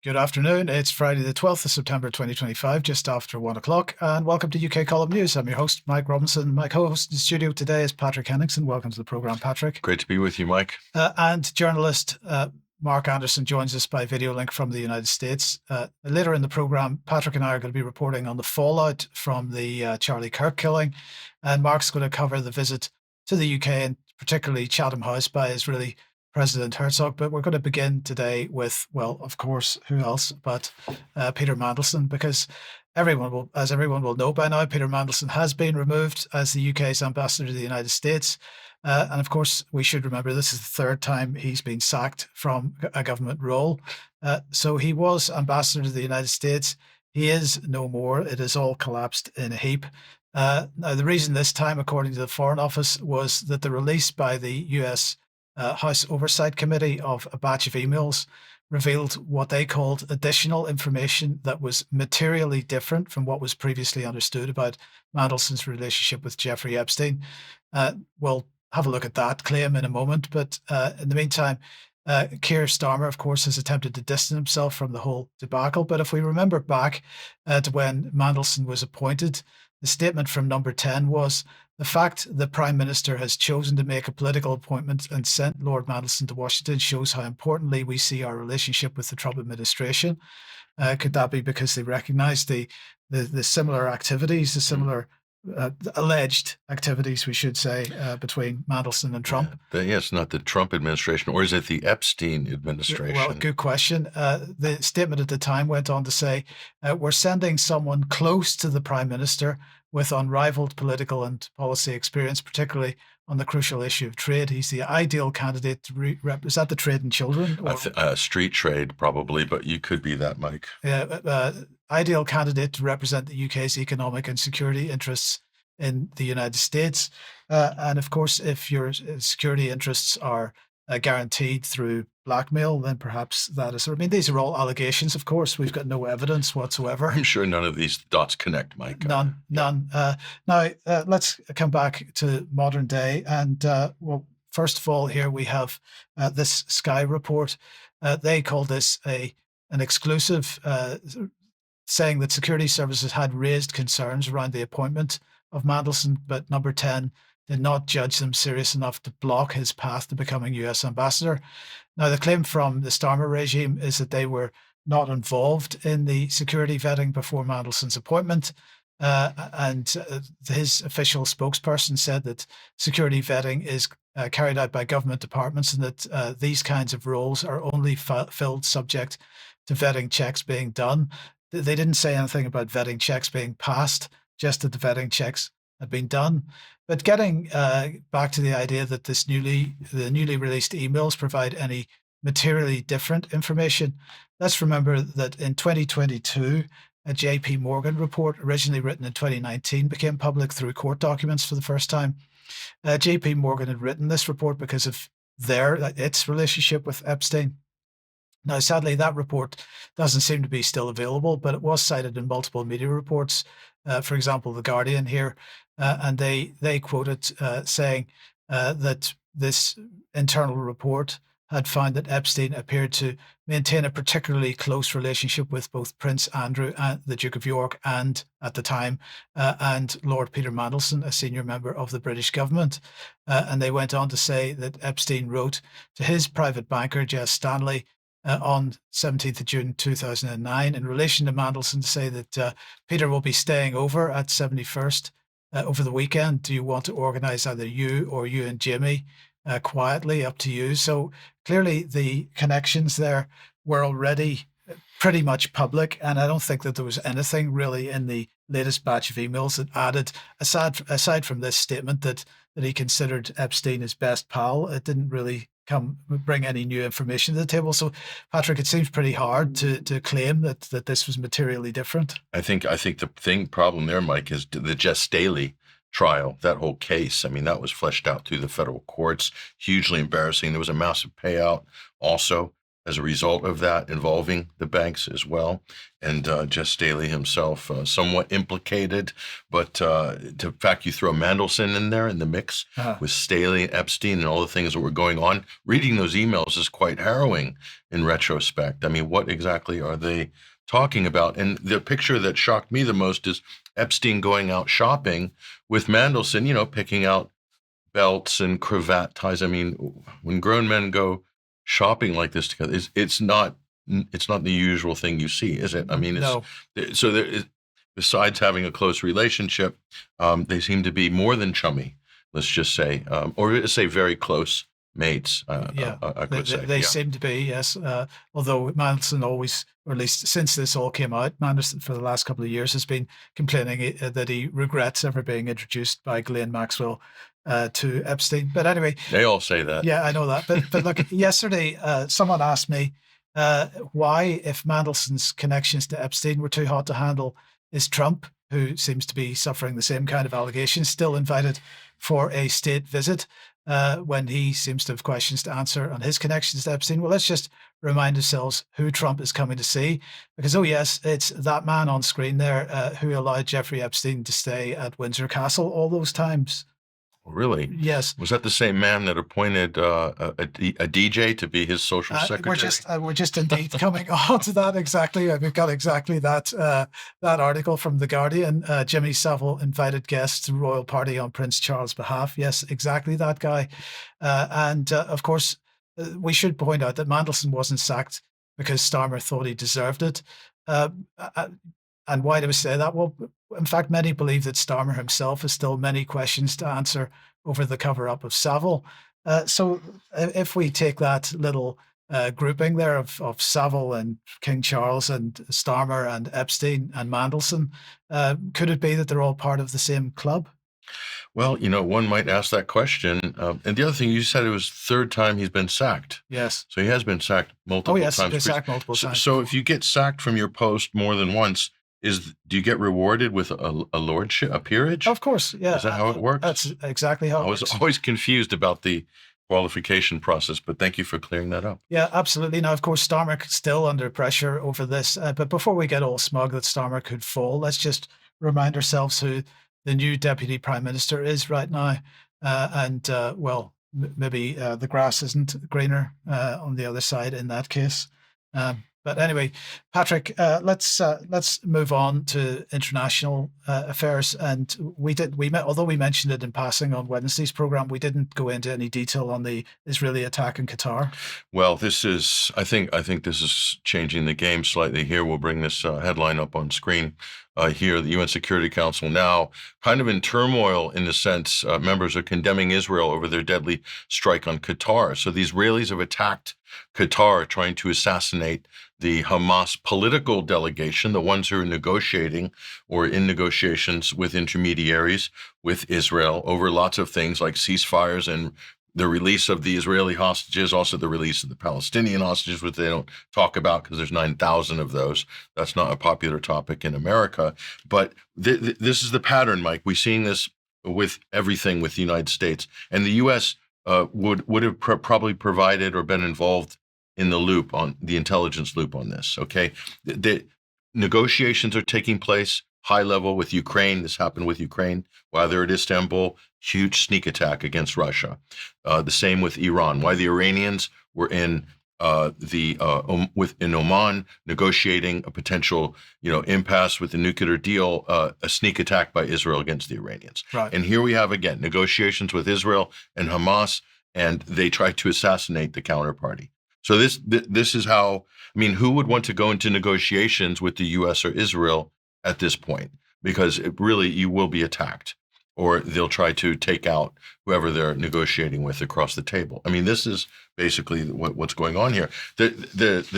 Good afternoon. It's Friday, the 12th of September, 2025, just after 1 o'clock. And welcome to UK Column News. I'm your host, Mike Robinson. My co host in the studio today is Patrick Henningsen. Welcome to the programme, Patrick. Great to be with you, Mike. And journalist Mark Anderson joins us by video link from the United States. Later in the programme, Patrick and I are going to be reporting on the fallout from the Charlie Kirk killing. And Mark's going to cover the visit to the UK and particularly Chatham House by Israeli President Herzog. But we're going to begin today with, well, of course, who else but Peter Mandelson, because everyone will know by now, Peter Mandelson has been removed as the UK's ambassador to the United States. And of course, we should remember this is the third time he's been sacked from a government role. So he was ambassador to the United States. He is no more. It has all collapsed in a heap. Now, the reason this time, according to the Foreign Office, was that the release by the US House Oversight Committee of a batch of emails revealed what they called additional information that was materially different from what was previously understood about Mandelson's relationship with Jeffrey Epstein. We'll have a look at that claim in a moment, but in the meantime, Keir Starmer, of course, has attempted to distance himself from the whole debacle. But if we remember back to when Mandelson was appointed, the statement from Number 10 was, the fact the Prime Minister has chosen to make a political appointment and sent Lord Mandelson to Washington shows how importantly we see our relationship with the Trump administration. Could that be because they recognise the similar activities, the similar alleged activities, we should say, between Mandelson and Trump? Yes, not the Trump administration, or is it the Epstein administration? Well, good question. The statement at the time went on to say, we're sending someone close to the Prime Minister with unrivaled political and policy experience, particularly on the crucial issue of trade. He's the ideal candidate to represent the trade in children. Street trade, probably, but you could be that, Mike. Ideal candidate to represent the UK's economic and security interests in the United States. And of course, if your security interests are guaranteed through blackmail, then perhaps that is. I mean, these are all allegations, of course. We've got no evidence whatsoever. I'm sure none of these dots connect, Mike. None. Now, let's come back to modern day. And well, first of all, here we have this Sky report. They call this an exclusive, saying that security services had raised concerns around the appointment of Mandelson, but Number 10 did not judge them serious enough to block his path to becoming US ambassador. Now, the claim from the Starmer regime is that they were not involved in the security vetting before Mandelson's appointment. And his official spokesperson said that security vetting is carried out by government departments and that these kinds of roles are only filled subject to vetting checks being done. They didn't say anything about vetting checks being passed, just that the vetting checks had been done. But getting back to the idea that the newly released emails provide any materially different information, let's remember that in 2022, a JP Morgan report, originally written in 2019, became public through court documents for the first time. JP Morgan had written this report because of its relationship with Epstein. Now, sadly, that report doesn't seem to be still available, but it was cited in multiple media reports. For example, The Guardian here, and they quoted saying that this internal report had found that Epstein appeared to maintain a particularly close relationship with both Prince Andrew, and the Duke of York, and at the time, and Lord Peter Mandelson, a senior member of the British government. And they went on to say that Epstein wrote to his private banker, Jess Stanley, on 17th of June 2009 in relation to Mandelson to say that Peter will be staying over at 71st over the weekend. Do you want to organise either you and Jimmy quietly? Up to you. So clearly the connections there were already pretty much public, and I don't think that there was anything really in the latest batch of emails that added, aside from this statement that he considered Epstein his best pal. It didn't really bring any new information to the table. So, Patrick, it seems pretty hard to claim that this was materially different. I think the problem there, Mike, is the Jess Staley trial, that whole case. I mean, that was fleshed out through the federal courts, hugely embarrassing. There was a massive payout also as a result of that, involving the banks as well. And Just Staley himself somewhat implicated. But in fact, you throw Mandelson in there in the mix with Staley and Epstein and all the things that were going on. Reading those emails is quite harrowing in retrospect. I mean, what exactly are they talking about? And the picture that shocked me the most is Epstein going out shopping with Mandelson, picking out belts and cravat ties. I mean, when grown men go shopping like this together, it's not the usual thing you see, is it? I mean, No. Besides having a close relationship, they seem to be more than chummy, let's just say, or say very close mates. I could say. They seem to be, yes. Although Mandelson always, or at least since this all came out, Mandelson for the last couple of years has been complaining that he regrets ever being introduced by Ghislaine Maxwell to Epstein. But anyway, they all say that. Yeah, I know that. But look, yesterday someone asked me why, if Mandelson's connections to Epstein were too hot to handle, is Trump, who seems to be suffering the same kind of allegations, still invited for a state visit when he seems to have questions to answer on his connections to Epstein? Well, let's just remind ourselves who Trump is coming to see, because, oh yes, it's that man on screen there who allowed Jeffrey Epstein to stay at Windsor Castle all those times. Really? Yes. Was that the same man that appointed a DJ to be his social secretary? We're just indeed coming on to that exactly. We've got exactly that article from The Guardian. Jimmy Savile invited guests to royal party on Prince Charles' behalf. Yes, exactly that guy. And of course, we should point out that Mandelson wasn't sacked because Starmer thought he deserved it. And why do we say that? Well, in fact, many believe that Starmer himself has still many questions to answer over the cover-up of Savile. So if we take that little grouping there of Savile and King Charles and Starmer and Epstein and Mandelson, could it be that they're all part of the same club? Well, one might ask that question. And the other thing, you said it was third time he's been sacked. Yes. So he has been sacked multiple times. Oh, yes, he's been sacked multiple times. So if you get sacked from your post more than once, do you get rewarded with a lordship, a peerage? Of course, yeah. Is that how it works? That's exactly how it works. I was always confused about the qualification process, but thank you for clearing that up. Yeah, absolutely. Now, of course, Starmer still under pressure over this. But before we get all smug that Starmer could fall, let's just remind ourselves who the new Deputy Prime Minister is right now. Well, maybe the grass isn't greener on the other side in that case. But anyway, Patrick, let's move on to international affairs. And although we mentioned it in passing on Wednesday's program, we didn't go into any detail on the Israeli attack in Qatar. Well, I think this is changing the game slightly here. We'll bring this headline up on screen here. The UN Security Council now kind of in turmoil in the sense members are condemning Israel over their deadly strike on Qatar. So the Israelis have attacked Qatar, trying to assassinate the Hamas political delegation, the ones who are negotiating or in negotiations with intermediaries with Israel over lots of things like ceasefires and the release of the Israeli hostages, also the release of the Palestinian hostages, which they don't talk about because there's 9,000 of those. That's not a popular topic in America. But this is the pattern, Mike. We're seeing this with everything with the United States. And the U.S. would have probably provided or been involved in the loop, on the intelligence loop on this, okay? The negotiations are taking place high level with Ukraine. This happened with Ukraine while they're at Istanbul, huge sneak attack against Russia. The same with Iran. Why the Iranians were in Oman negotiating a potential, impasse with the nuclear deal, a sneak attack by Israel against the Iranians. Right. And here we have again negotiations with Israel and Hamas, and they try to assassinate the counterparty. So this is how, who would want to go into negotiations with the U.S. or Israel at this point? Because you will be attacked, or they'll try to take out whoever they're negotiating with across the table. This is basically what's going on here. The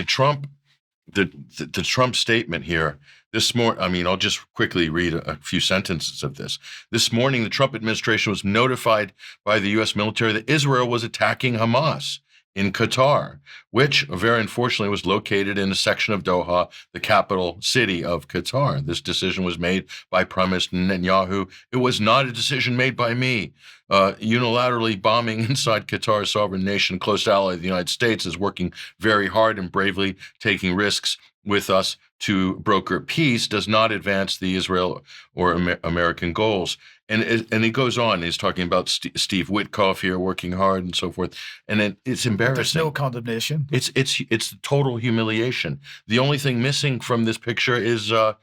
Trump statement here this morning. I'll just quickly read a few sentences of this. This morning, the Trump administration was notified by the U.S. military that Israel was attacking Hamas in Qatar, which very unfortunately was located in a section of Doha, the capital city of Qatar. This decision was made by Prime Minister Netanyahu. It was not a decision made by me. Unilaterally bombing inside Qatar, a sovereign nation, close ally of the United States, is working very hard and bravely taking risks with us to broker peace, does not advance the Israel or American goals. And he goes on. He's talking about Steve Witkoff here working hard and so forth. And it's embarrassing. There's no condemnation. It's total humiliation. The only thing missing from this picture is a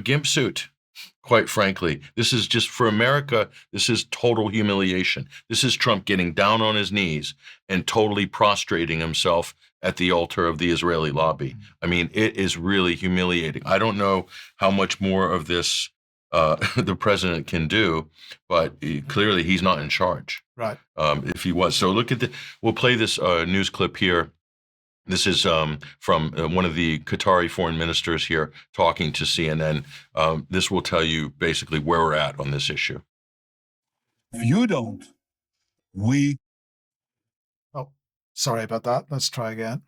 gimp suit. Quite frankly, this is just for America. This is total humiliation. This is Trump getting down on his knees and totally prostrating himself at the altar of the Israeli lobby. I mean, it is really humiliating. I don't know how much more of this the president can do, but clearly he's not in charge. Right. If he was. So we'll play this news clip here. This is from one of the Qatari foreign ministers here talking to CNN. This will tell you basically where we're at on this issue. If you don't, we... Oh, sorry about that. Let's try again.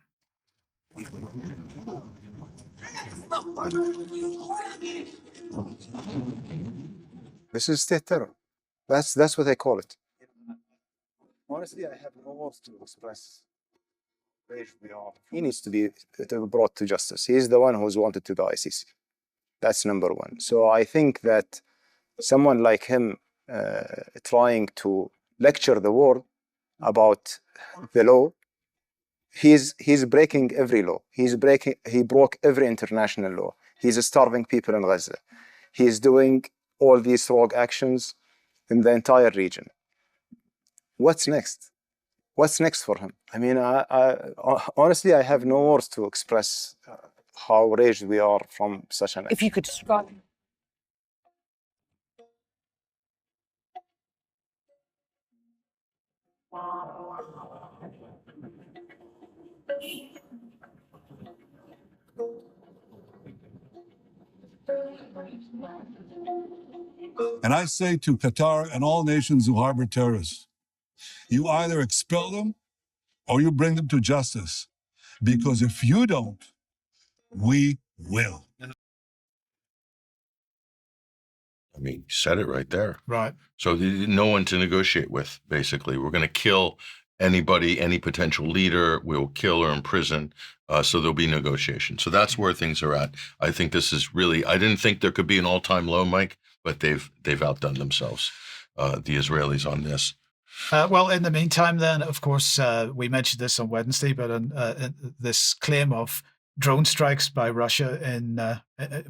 This is state terror. That's what I call it. Honestly, I have no words to express. He needs to be brought to justice. He's the one who's wanted to the ICC. That's number one. So I think that someone like him trying to lecture the world about the law, he's breaking every law. He broke every international law. He's starving people in Gaza. He's doing all these rogue actions in the entire region. What's next? What's next for him? I mean, honestly, I have no words to express how outraged we are from such an act. If you could describe. And I say to Qatar and all nations who harbor terrorists, you either expel them or you bring them to justice. Because if you don't, we will. I mean, he said it right there. Right. So no one to negotiate with, basically. We're going to kill anybody, any potential leader. We'll kill or imprison. So there'll be negotiation. So that's where things are at. I think this is really, I didn't think there could be an all-time low, Mike, but they've outdone themselves, the Israelis, on this. Well, in the meantime, then, of course, we mentioned this on Wednesday, but this claim of drone strikes by Russia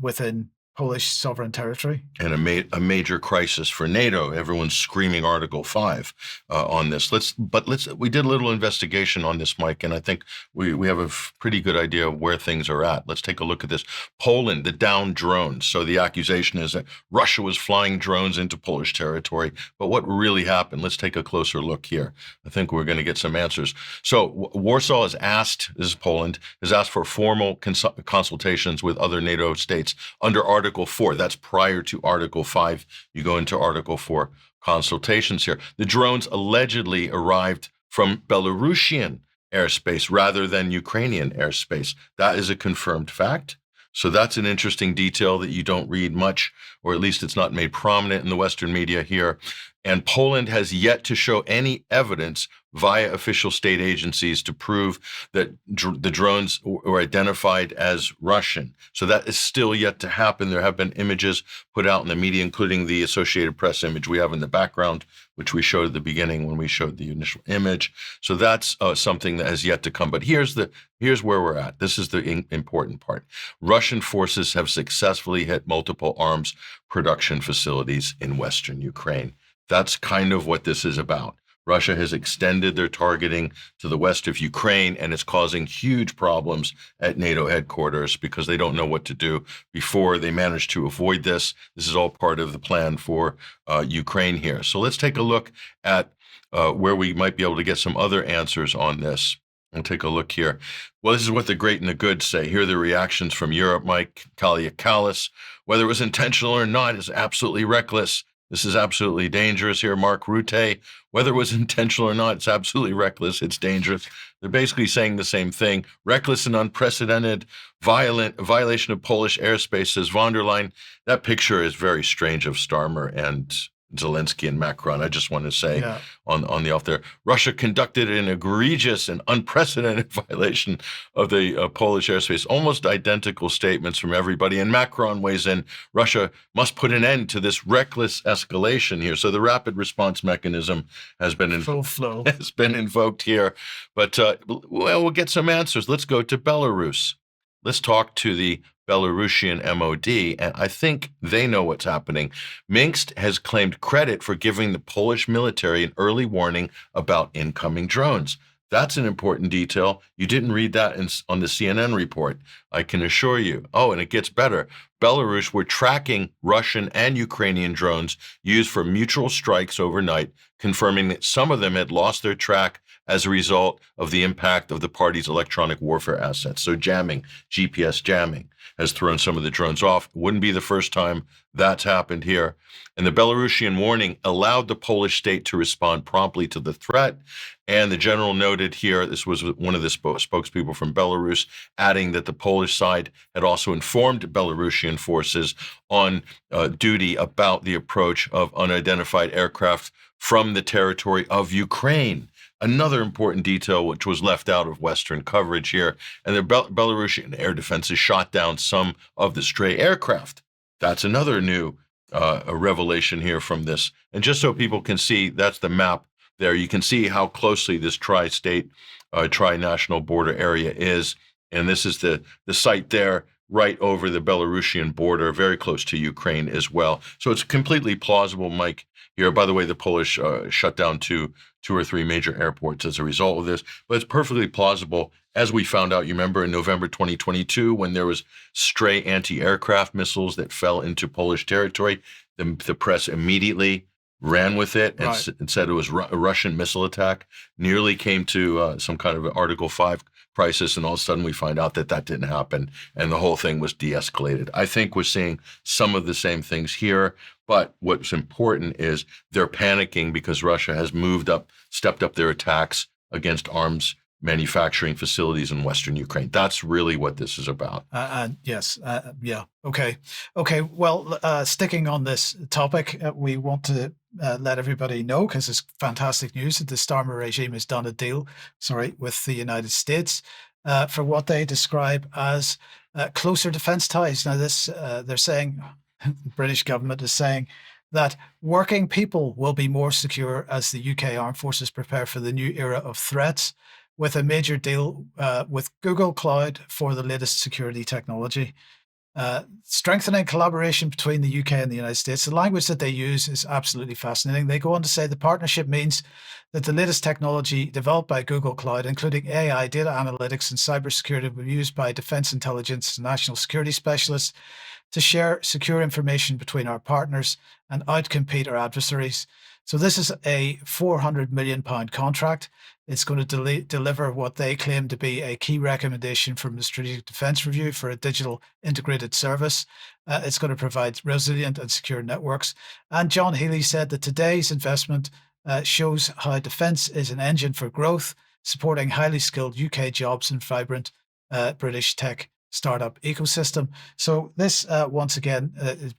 within Polish sovereign territory. And a major crisis for NATO. Everyone's screaming Article 5 on this. We did a little investigation on this, Mike, and I think we have a pretty good idea of where things are at. Let's take a look at this. Poland, the downed drones. So the accusation is that Russia was flying drones into Polish territory. But what really happened? Let's take a closer look here. I think we're going to get some answers. So Warsaw has asked, this is Poland, has asked for formal consultations with other NATO states under Article 4. That's prior to Article 5. You go into Article 4 consultations here. The drones allegedly arrived from Belarusian airspace rather than Ukrainian airspace. That is a confirmed fact. So that's an interesting detail that you don't read much, or at least it's not made prominent in the Western media here. And Poland has yet to show any evidence via official state agencies to prove that the drones were identified as Russian. So that is still yet to happen. There have been images put out in the media, including the Associated Press image we have in the background, which we showed at the beginning when we showed the initial image. So that's something that has yet to come. But here's where we're at. This is the important part. Russian forces have successfully hit multiple arms production facilities in Western Ukraine. That's kind of what this is about. Russia has extended their targeting to the west of Ukraine, and it's causing huge problems at NATO headquarters because they don't know what to do. Before they managed to avoid this, this is all part of the plan for Ukraine here. So let's take a look at where we might be able to get some other answers on this. We'll take a look here. Well, this is what the great and the good say. Here are the reactions from Europe. Mike Kaliakalis, whether it was intentional or not, is absolutely reckless. This is absolutely dangerous here. Mark Rutte, whether it was intentional or not, it's absolutely reckless. It's dangerous. They're basically saying the same thing. Reckless and unprecedented violation of Polish airspace, says von der Leyen. That picture is very strange of Starmer and Zelensky and Macron. I just want to say on the off there, Russia conducted an egregious and unprecedented violation of the Polish airspace. Almost identical statements from everybody. And Macron weighs in, Russia must put an end to this reckless escalation here. So the rapid response mechanism has been has been invoked here. But well, we'll get some answers. Let's go to Belarus. Let's talk to the Belarusian MOD, and I think they know what's happening. Minsk has claimed credit for giving the Polish military an early warning about incoming drones. That's an important detail. You didn't read that on the CNN report, I can assure you. Oh, and it gets better. Belarus were tracking Russian and Ukrainian drones used for mutual strikes overnight, confirming that some of them had lost their track as a result of the impact of the party's electronic warfare assets. So jamming, GPS jamming, has thrown some of the drones off. It wouldn't be the first time that's happened here. And the Belarusian warning allowed the Polish state to respond promptly to the threat. And the general noted here, this was one of the spokespeople from Belarus, adding that the Polish side had also informed Belarusian forces on duty about the approach of unidentified aircraft from the territory of Ukraine. Another important detail which was left out of Western coverage here, and the Belarusian air defenses shot down some of the stray aircraft. That's another new a revelation here from this. And just so people can see, that's the map there. You can see how closely this tri-state, tri-national border area is. And this is the site there right over the Belarusian border, very close to Ukraine as well. So it's completely plausible, Mike, here. By the way, the Polish shut down two or three major airports as a result of this, but it's perfectly plausible. As we found out, you remember in November 2022, when there was stray anti-aircraft missiles that fell into Polish territory, the press immediately ran with it and said it was a Russian missile attack, nearly came to some kind of an Article 5 crisis, and all of a sudden we find out that didn't happen, and the whole thing was de-escalated. I think we're seeing some of the same things here, but what's important is they're panicking because Russia has stepped up their attacks against arms manufacturing facilities in Western Ukraine. That's really what this is about. Yes. Yeah. Okay. Well, sticking on this topic, we want to let everybody know, because it's fantastic news, that the Starmer regime has done a deal, with the United States for what they describe as closer defense ties. Now, this they're saying, the British government is saying, that working people will be more secure as the UK armed forces prepare for the new era of threats, with a major deal with Google Cloud for the latest security technology. Strengthening collaboration between the UK and the United States. The language that they use is absolutely fascinating. They go on to say the partnership means that the latest technology developed by Google Cloud, including AI, data analytics, and cybersecurity, will be used by defense intelligence and national security specialists to share secure information between our partners and outcompete our adversaries. So this is a £400 million contract. It's going to deliver what they claim to be a key recommendation from the Strategic Defence Review for a digital integrated service. It's going to provide resilient and secure networks. And John Healey said that today's investment shows how defence is an engine for growth, supporting highly skilled UK jobs and vibrant British tech startup ecosystem. So this, once again,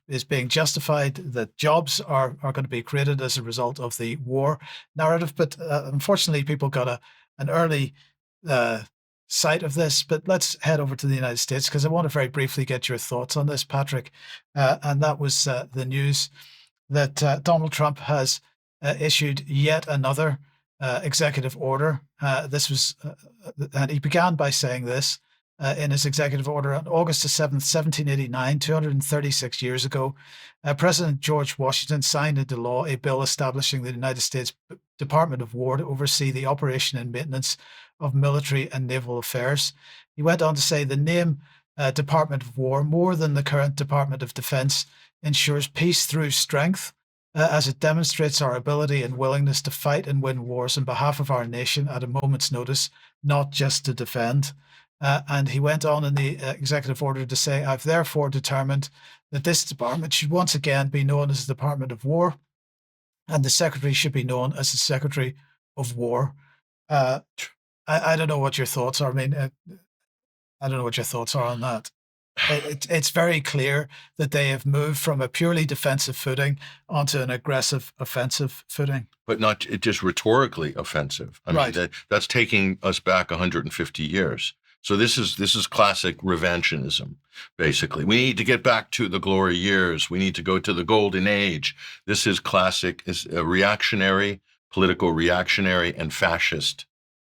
is being justified, that jobs are going to be created as a result of the war narrative. But unfortunately, people got an early sight of this. But let's head over to the United States, because I want to very briefly get your thoughts on this, Patrick. And that was the news that Donald Trump has issued yet another executive order. This was, and he began by saying this, in his executive order on August the 7th, 1789, 236 years ago, President George Washington signed into law a bill establishing the United States Department of War to oversee the operation and maintenance of military and naval affairs. He went on to say the name Department of War, more than the current Department of Defense, ensures peace through strength, as it demonstrates our ability and willingness to fight and win wars on behalf of our nation at a moment's notice, not just to defend. And he went on in the executive order to say, I've therefore determined that this department should once again be known as the Department of War, and the secretary should be known as the Secretary of War. I don't know what your thoughts are. I mean, I don't know what your thoughts are on that. It's very clear that they have moved from a purely defensive footing onto an aggressive offensive footing. But not just rhetorically offensive. I Right. mean, that's taking us back 150 years. So this is classic revanchianism, basically. We need to get back to the glory years. We need to go to the golden age. This is classic, is a reactionary, political reactionary, and fascist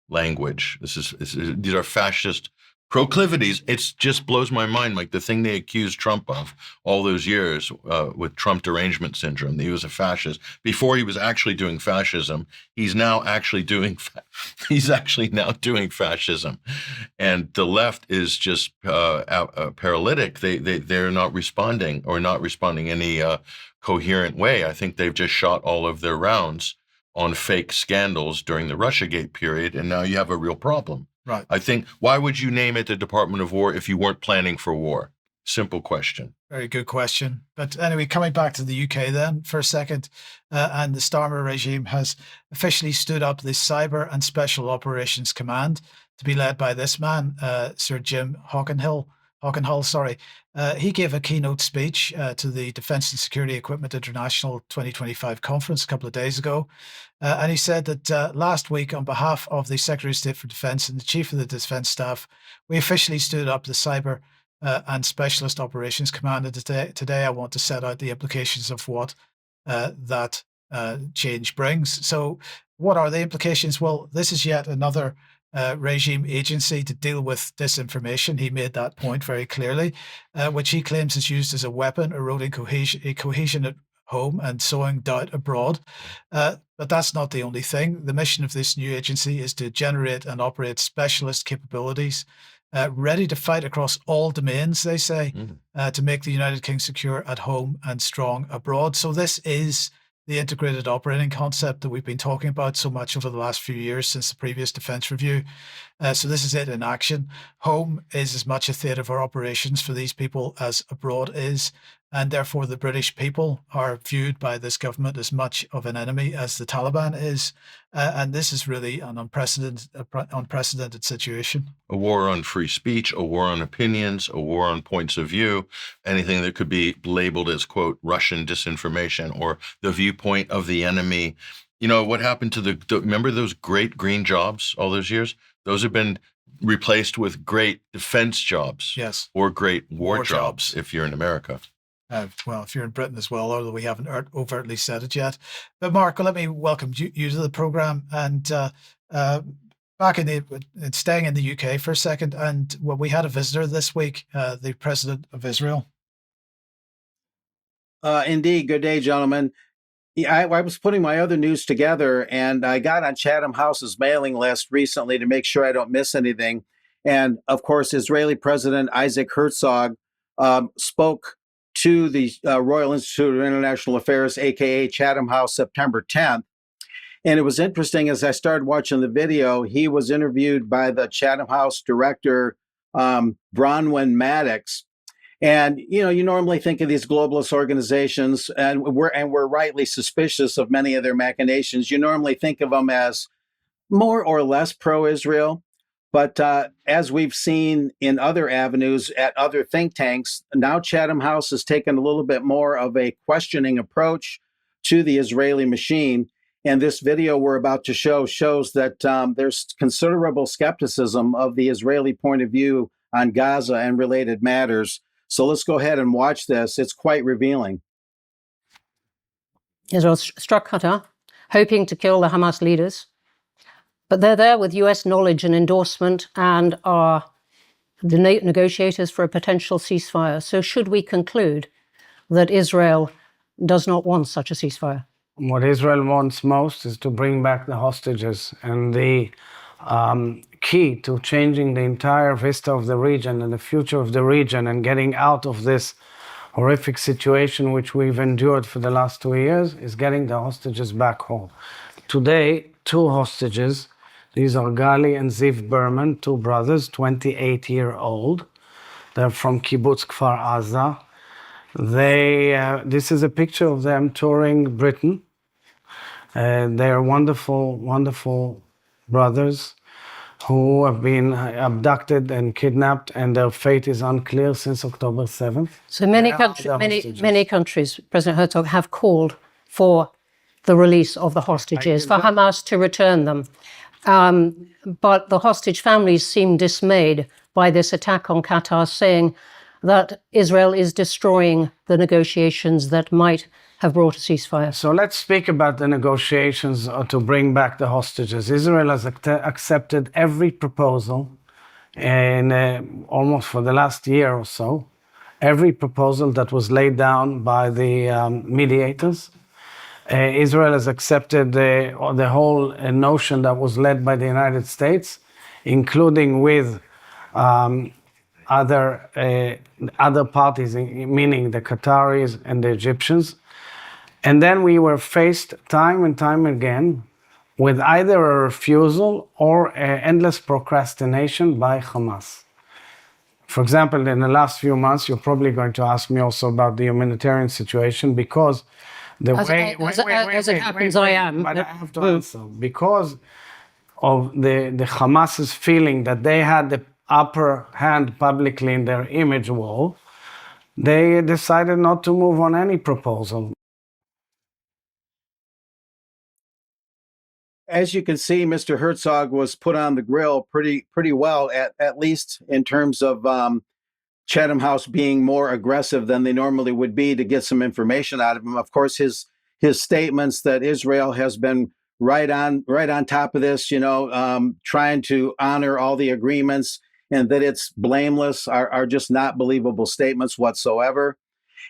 language. These are fascist proclivities. It just blows my mind. Like the thing they accused Trump of all those years with Trump derangement syndrome, that he was a fascist. Before he was actually doing fascism, he's now actually doing fascism. And the left is just paralytic. They're not responding any coherent way. I think they've just shot all of their rounds on fake scandals during the Russiagate period, and now you have a real problem. Right. I think, why would you name it the Department of War if you weren't planning for war? Simple question. Very good question. But anyway, coming back to the UK then for a second, and the Starmer regime has officially stood up the Cyber and Special Operations Command to be led by this man, Sir Jim Hockenhull. He gave a keynote speech to the Defence and Security Equipment International 2025 conference a couple of days ago. And he said that last week, on behalf of the Secretary of State for Defence and the Chief of the Defence Staff, we officially stood up the Cyber and Specialist Operations Command. And today I want to set out the implications of what that change brings. So what are the implications? Well, this is yet another regime agency to deal with disinformation. He made that point very clearly, which he claims is used as a weapon, eroding cohesion at home and sowing doubt abroad. But that's not the only thing. The mission of this new agency is to generate and operate specialist capabilities ready to fight across all domains, they say, to make the United Kingdom secure at home and strong abroad. So this is the integrated operating concept that we've been talking about so much over the last few years since the previous defence review. So this is it in action. Home is as much a theatre of our operations for these people as abroad is, and therefore the British people are viewed by this government as much of an enemy as the Taliban is. And this is really an unprecedented situation. A war on free speech, a war on opinions, a war on points of view, anything that could be labeled as, quote, Russian disinformation or the viewpoint of the enemy. You know, what happened to remember those great green jobs all those years? Those have been replaced with great defense jobs. Yes. Or great war jobs if you're in America. Well, if you're in Britain as well, although we haven't overtly said it yet. But Mark, let me welcome you to the programme, and back staying in the UK for a second. And well, we had a visitor this week, the President of Israel. Indeed. Good day, gentlemen. I was putting my other news together, and I got on Chatham House's mailing list recently to make sure I don't miss anything. And of course, Israeli President Isaac Herzog spoke to the Royal Institute of International Affairs, aka Chatham House, September 10th. And it was interesting, as I started watching the video, he was interviewed by the Chatham House director, Bronwyn Maddox. And, you know, you normally think of these globalist organizations, and we're rightly suspicious of many of their machinations. You normally think of them as more or less pro-Israel. But as we've seen in other avenues at other think tanks, now Chatham House has taken a little bit more of a questioning approach to the Israeli machine. And this video we're about to show shows that there's considerable skepticism of the Israeli point of view on Gaza and related matters. So let's go ahead and watch this. It's quite revealing. Israel struck Qatar, hoping to kill the Hamas leaders. But they're there with US knowledge and endorsement and are the negotiators for a potential ceasefire. So should we conclude that Israel does not want such a ceasefire? What Israel wants most is to bring back the hostages. And the key to changing the entire vista of the region and the future of the region and getting out of this horrific situation which we've endured for the last 2 years is getting the hostages back home. Today, 2 hostages, these are Gali and Ziv Berman, 2 brothers, 28-year-old. They're from Kibbutz Kfar Aza. This is a picture of them touring Britain. They are wonderful, wonderful brothers who have been abducted and kidnapped, and their fate is unclear since October 7th. So many countries, President Herzog, have called for the release of the hostages, for Hamas to return them. But the hostage families seem dismayed by this attack on Qatar, saying that Israel is destroying the negotiations that might have brought a ceasefire. So let's speak about the negotiations to bring back the hostages. Israel has accepted every proposal in almost for the last year or so, every proposal that was laid down by the mediators. Israel has accepted the whole notion that was led by the United States, including with other parties, meaning the Qataris and the Egyptians. And then we were faced time and time again with either a refusal or endless procrastination by Hamas. For example, in the last few months, you're probably going to ask me also about the humanitarian situation, because the as it happens, I am. But I have to answer. Because of the Hamas's feeling that they had the upper hand publicly in their image wall, they decided not to move on any proposal. As you can see, Mr. Herzog was put on the grill pretty well, at least in terms of Chatham House being more aggressive than they normally would be to get some information out of him. Of course, his statements that Israel has been right on top of this, trying to honor all the agreements and that it's blameless are just not believable statements whatsoever.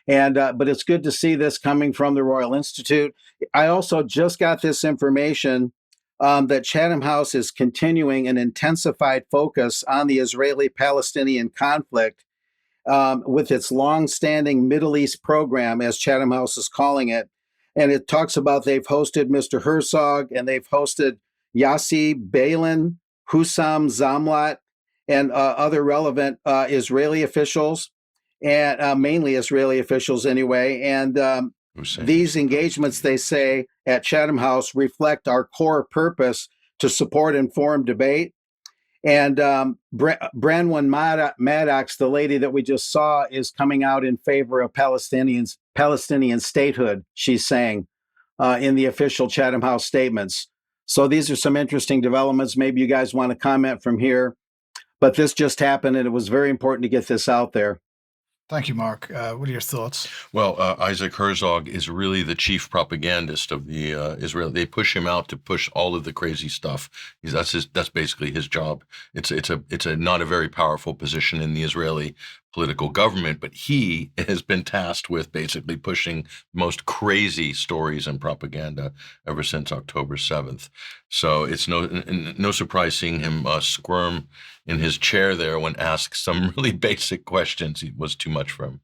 And but it's good to see this coming from the Royal Institute. I also just got this information that Chatham House is continuing an intensified focus on the Israeli-Palestinian conflict with its long-standing Middle East program, as Chatham House is calling it. And it talks about they've hosted Mr. Herzog, and they've hosted Yossi Beilin, Hussam Zamlat, and other relevant Israeli officials, and mainly Israeli officials anyway. And these engagements, they say, at Chatham House reflect our core purpose to support informed debate. And Branwen Maddox, the lady that we just saw, is coming out in favor of Palestinian statehood, she's saying, in the official Chatham House statements. So these are some interesting developments. Maybe you guys want to comment from here. But this just happened, and it was very important to get this out there. Thank you, Mark. What are your thoughts? Well, Isaac Herzog is really the chief propagandist of the Israel. They push him out to push all of the crazy stuff. That's basically his job. It's not a very powerful position in the Israeli political government, but he has been tasked with basically pushing most crazy stories and propaganda ever since October 7th. So it's no surprise seeing him squirm in his chair there when asked some really basic questions. It was too much for him.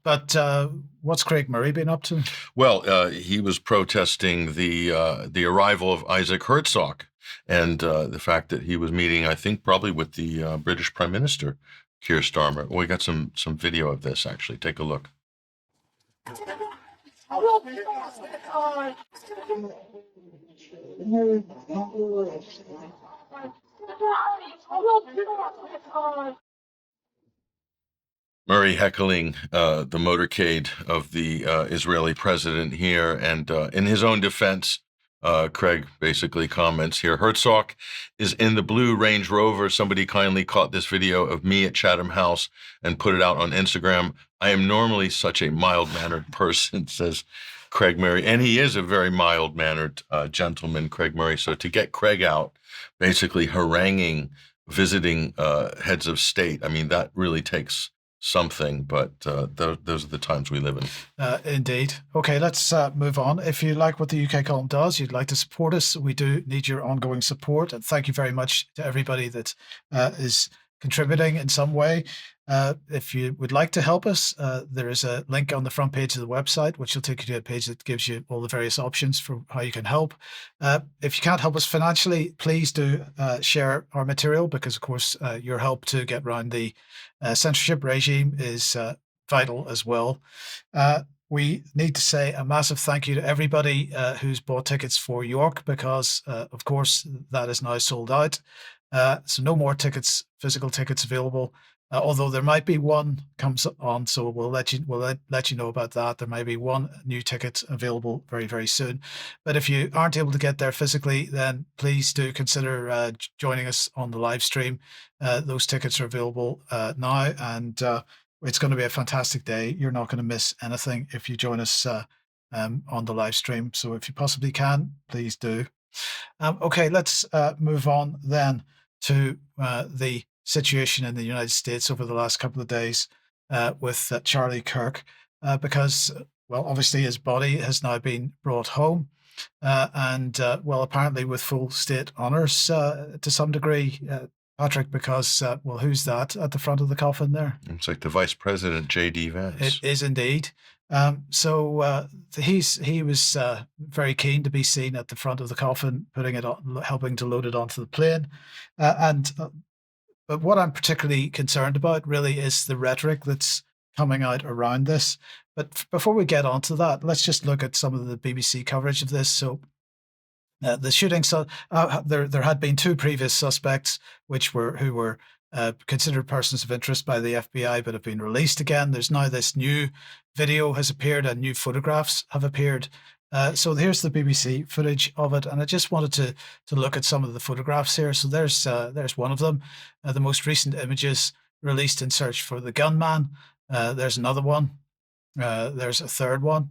But what's Craig Murray been up to? Well, he was protesting the arrival of Isaac Herzog and the fact that he was meeting, I think, probably with the British Prime Minister, Keir Starmer. We got some video of this, actually. Take a look. Murray heckling the motorcade of the Israeli president here. And in his own defense, Craig basically comments here, Herzog is in the blue Range Rover. Somebody kindly caught this video of me at Chatham House and put it out on Instagram. I am normally such a mild-mannered person, says Craig Murray. And he is a very mild-mannered gentleman, Craig Murray. So to get Craig out basically haranguing visiting heads of state, I mean, that really takes something, but those are the times we live in. Indeed. Okay, let's move on. If you like what the UK Column does, you'd like to support us, we do need your ongoing support. And thank you very much to everybody that is contributing in some way. If you would like to help us, there is a link on the front page of the website, which will take you to a page that gives you all the various options for how you can help. If you can't help us financially, please do share our material, because, of course, your help to get around the censorship regime is vital as well. We need to say a massive thank you to everybody who's bought tickets for York, because, of course, that is now sold out. So no more tickets, physical tickets available. Although there might be one comes on, so we'll let you know about that. There might be one new ticket available very, very soon. But if you aren't able to get there physically, then please do consider joining us on the live stream. Those tickets are available now, and it's going to be a fantastic day. You're not going to miss anything if you join us on the live stream. So if you possibly can, please do. Okay, let's move on then to the situation in the United States over the last couple of days with Charlie Kirk, because, well, obviously his body has now been brought home, and, well, apparently with full state honours to some degree, Patrick, because, well, who's that at the front of the coffin there? It's like the Vice President, J.D. Vance. It is indeed. So he was very keen to be seen at the front of the coffin, putting it on, helping to load it onto the plane. But what I'm particularly concerned about really is the rhetoric that's coming out around this. But before we get onto that, let's just look at some of the BBC coverage of this. So the shooting, there had been two previous suspects who were considered persons of interest by the FBI, but have been released again. There's now this new video has appeared and new photographs have appeared. So here's the BBC footage of it, and I just wanted to look at some of the photographs here. So there's one of them, the most recent images released in search for the gunman. There's another one. There's a third one.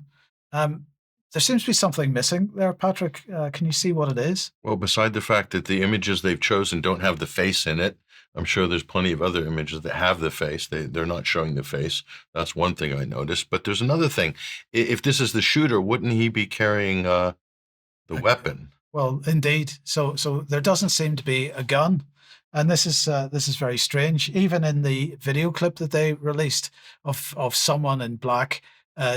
There seems to be something missing there, Patrick. Can you see what it is? Well, beside the fact that the images they've chosen don't have the face in it, I'm sure there's plenty of other images that have the face. They're not showing the face. That's one thing I noticed. But there's another thing. If this is the shooter, wouldn't he be carrying the weapon? Well, indeed. So there doesn't seem to be a gun. And this is very strange. Even in the video clip that they released of someone in black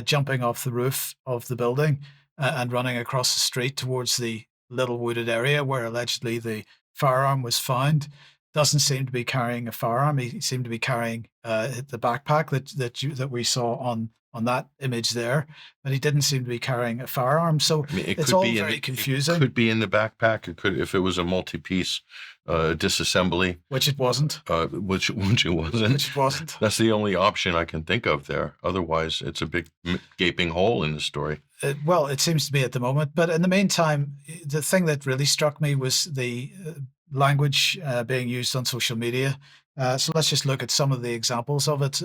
jumping off the roof of the building and running across the street towards the little wooded area where allegedly the firearm was found, doesn't seem to be carrying a firearm. He seemed to be carrying the backpack that we saw on that image there, but he didn't seem to be carrying a firearm. So it's all very confusing. It could be in the backpack. It could, if it was a multi-piece disassembly, which it wasn't. Which it wasn't. Which it wasn't. That's the only option I can think of there. Otherwise, it's a big gaping hole in the story. Well, it seems to be at the moment. But in the meantime, the thing that really struck me was the language being used on social media. So let's just look at some of the examples of it.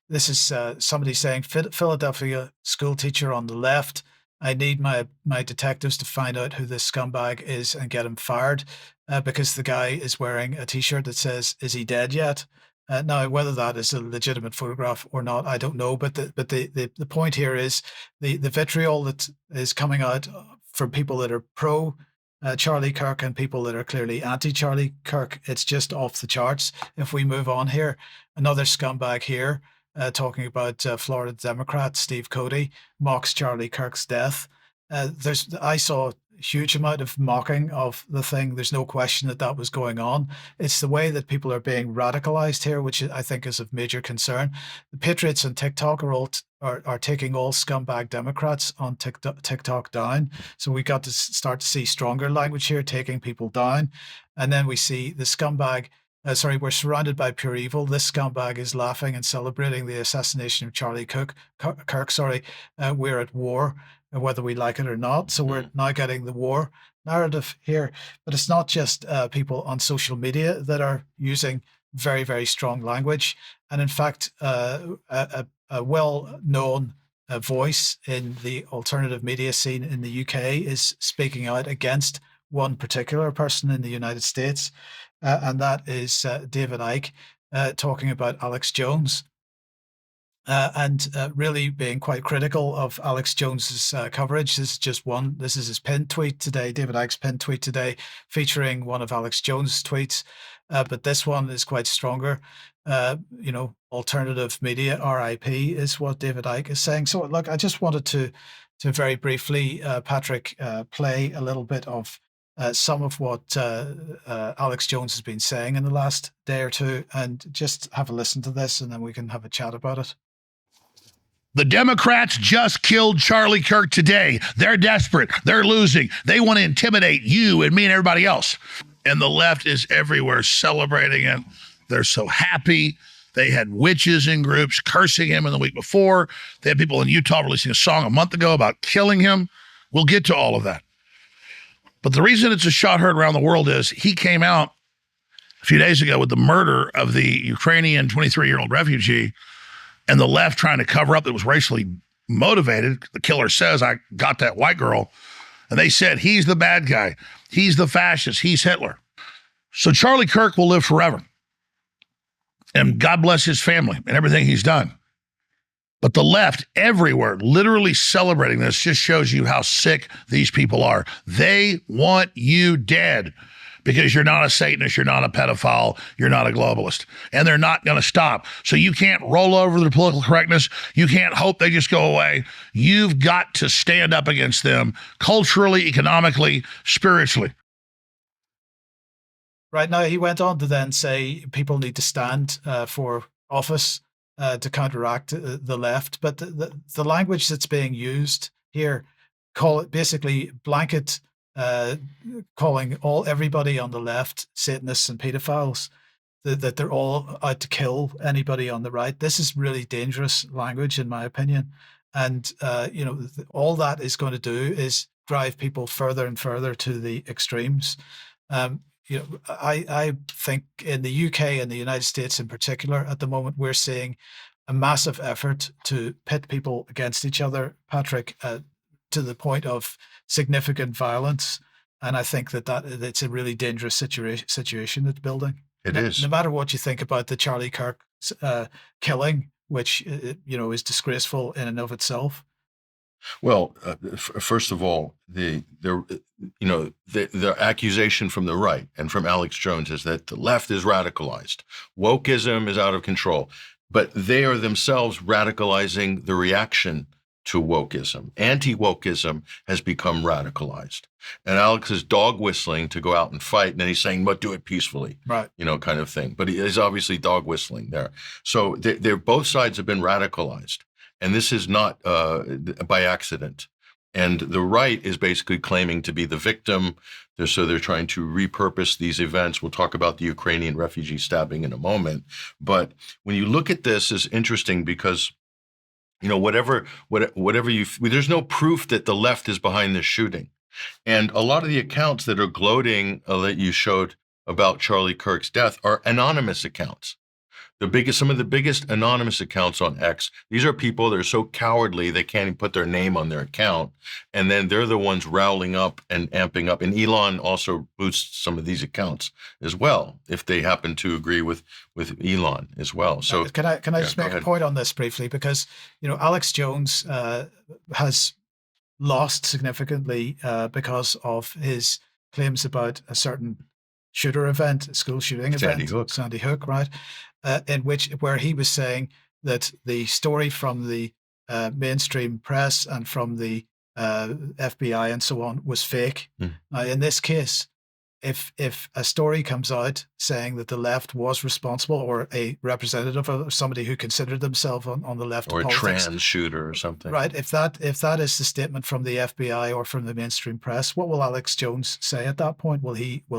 This is somebody saying, Philadelphia school teacher on the left, I need my detectives to find out who this scumbag is and get him fired, because the guy is wearing a T-shirt that says, is he dead yet? Now, whether that is a legitimate photograph or not, I don't know. But the point here is the vitriol that is coming out from people that are pro Charlie Kirk and people that are clearly anti-Charlie Kirk. It's just off the charts. If we move on here, another scumbag here talking about Florida Democrat Steve Cody mocks Charlie Kirk's death. I saw a huge amount of mocking of the thing. There's no question that was going on. It's the way that people are being radicalized here, which I think is of major concern. The Patriots on TikTok are taking all scumbag Democrats on TikTok down. So we got to start to see stronger language here, taking people down. And then we see the scumbag, we're surrounded by pure evil. This scumbag is laughing and celebrating the assassination of Charlie Kirk. We're at war, whether we like it or not. So we're now getting the war narrative here. But it's not just people on social media that are using very, very strong language. And in fact, a well-known voice in the alternative media scene in the UK is speaking out against one particular person in the United States, and that is David Icke, talking about Alex Jones, and really being quite critical of Alex Jones's coverage. This is just one. This is his pinned tweet today, David Icke's pinned tweet today, featuring one of Alex Jones's tweets. But this one is quite stronger. Alternative media, RIP, is what David Icke is saying. So look, I just wanted to very briefly, Patrick, play a little bit of some of what Alex Jones has been saying in the last day or two, and just have a listen to this, and then we can have a chat about it. The Democrats just killed Charlie Kirk today. They're desperate. They're losing. They want to intimidate you and me and everybody else. And the left is everywhere celebrating it. They're so happy. They had witches in groups cursing him in the week before. They had people in Utah releasing a song a month ago about killing him. We'll get to all of that. But the reason it's a shot heard around the world is he came out a few days ago with the murder of the Ukrainian 23-year-old refugee, and the left trying to cover up that it was racially motivated. The killer says, I got that white girl. And they said, he's the bad guy. He's the fascist. He's Hitler. So Charlie Kirk will live forever. And God bless his family and everything he's done. But the left everywhere, literally celebrating this, just shows you how sick these people are. They want you dead because you're not a Satanist, you're not a pedophile, you're not a globalist. And they're not going to stop. So you can't roll over the political correctness. You can't hope they just go away. You've got to stand up against them culturally, economically, spiritually. Right. Now, he went on to then say people need to stand for office to counteract the left. But the language that's being used here, call it basically blanket calling everybody on the left Satanists and pedophiles, that they're all out to kill anybody on the right. This is really dangerous language, in my opinion. And, all that is going to do is drive people further and further to the extremes. I think in the UK and the United States in particular, at the moment, we're seeing a massive effort to pit people against each other, Patrick, to the point of significant violence. And I think that it's a really dangerous situation that's building. It is. No matter what you think about the Charlie Kirk killing, which is disgraceful in and of itself. Well, first of all, the accusation from the right and from Alex Jones is that the left is radicalized. Wokeism is out of control, but they are themselves radicalizing the reaction to wokeism. Anti-wokeism has become radicalized. And Alex is dog whistling to go out and fight, and then he's saying, but do it peacefully, right? Kind of thing. But he is obviously dog whistling there. So both sides have been radicalized. And this is not by accident. And the right is basically claiming to be the victim. So they're trying to repurpose these events. We'll talk about the Ukrainian refugee stabbing in a moment. But when you look at this, it's interesting because, whatever there's no proof that the left is behind this shooting. And a lot of the accounts that are gloating that you showed about Charlie Kirk's death are anonymous accounts. Some of the biggest anonymous accounts on X, these are people that are so cowardly they can't even put their name on their account. And then they're the ones roweling up and amping up. And Elon also boosts some of these accounts as well, if they happen to agree with Elon as well. So can I just make a point on this briefly? Because, Alex Jones has lost significantly because of his claims about a certain shooter event, a school shooting event, Sandy Hook, right? Where he was saying that the story from the mainstream press and from the FBI and so on was fake. Now, in this case, if a story comes out saying that the left was responsible, or a representative of somebody who considered themselves on the left, or of a politics, trans shooter or something, right? If that is the statement from the FBI or from the mainstream press, what will Alex Jones say at that point? Will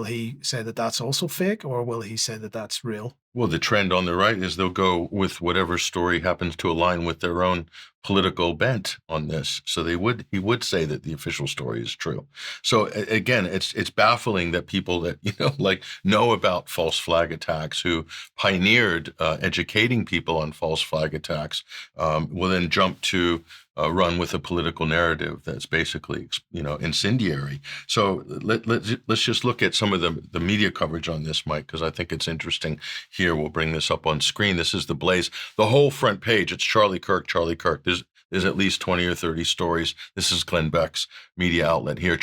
he say that that's also fake, or will he say that that's real? Well, the trend on the right is they'll go with whatever story happens to align with their own political bent on this. So he would say that the official story is true. So again, it's baffling that people that know about false flag attacks, who pioneered educating people on false flag attacks, will then jump to run with a political narrative that's basically incendiary. So let's just look at some of the media coverage on this, Mike, because I think it's interesting. Here, we'll bring this up on screen. This is the Blaze. The whole front page, it's Charlie Kirk, Charlie Kirk. There's at least 20 or 30 stories. This is Glenn Beck's media outlet here.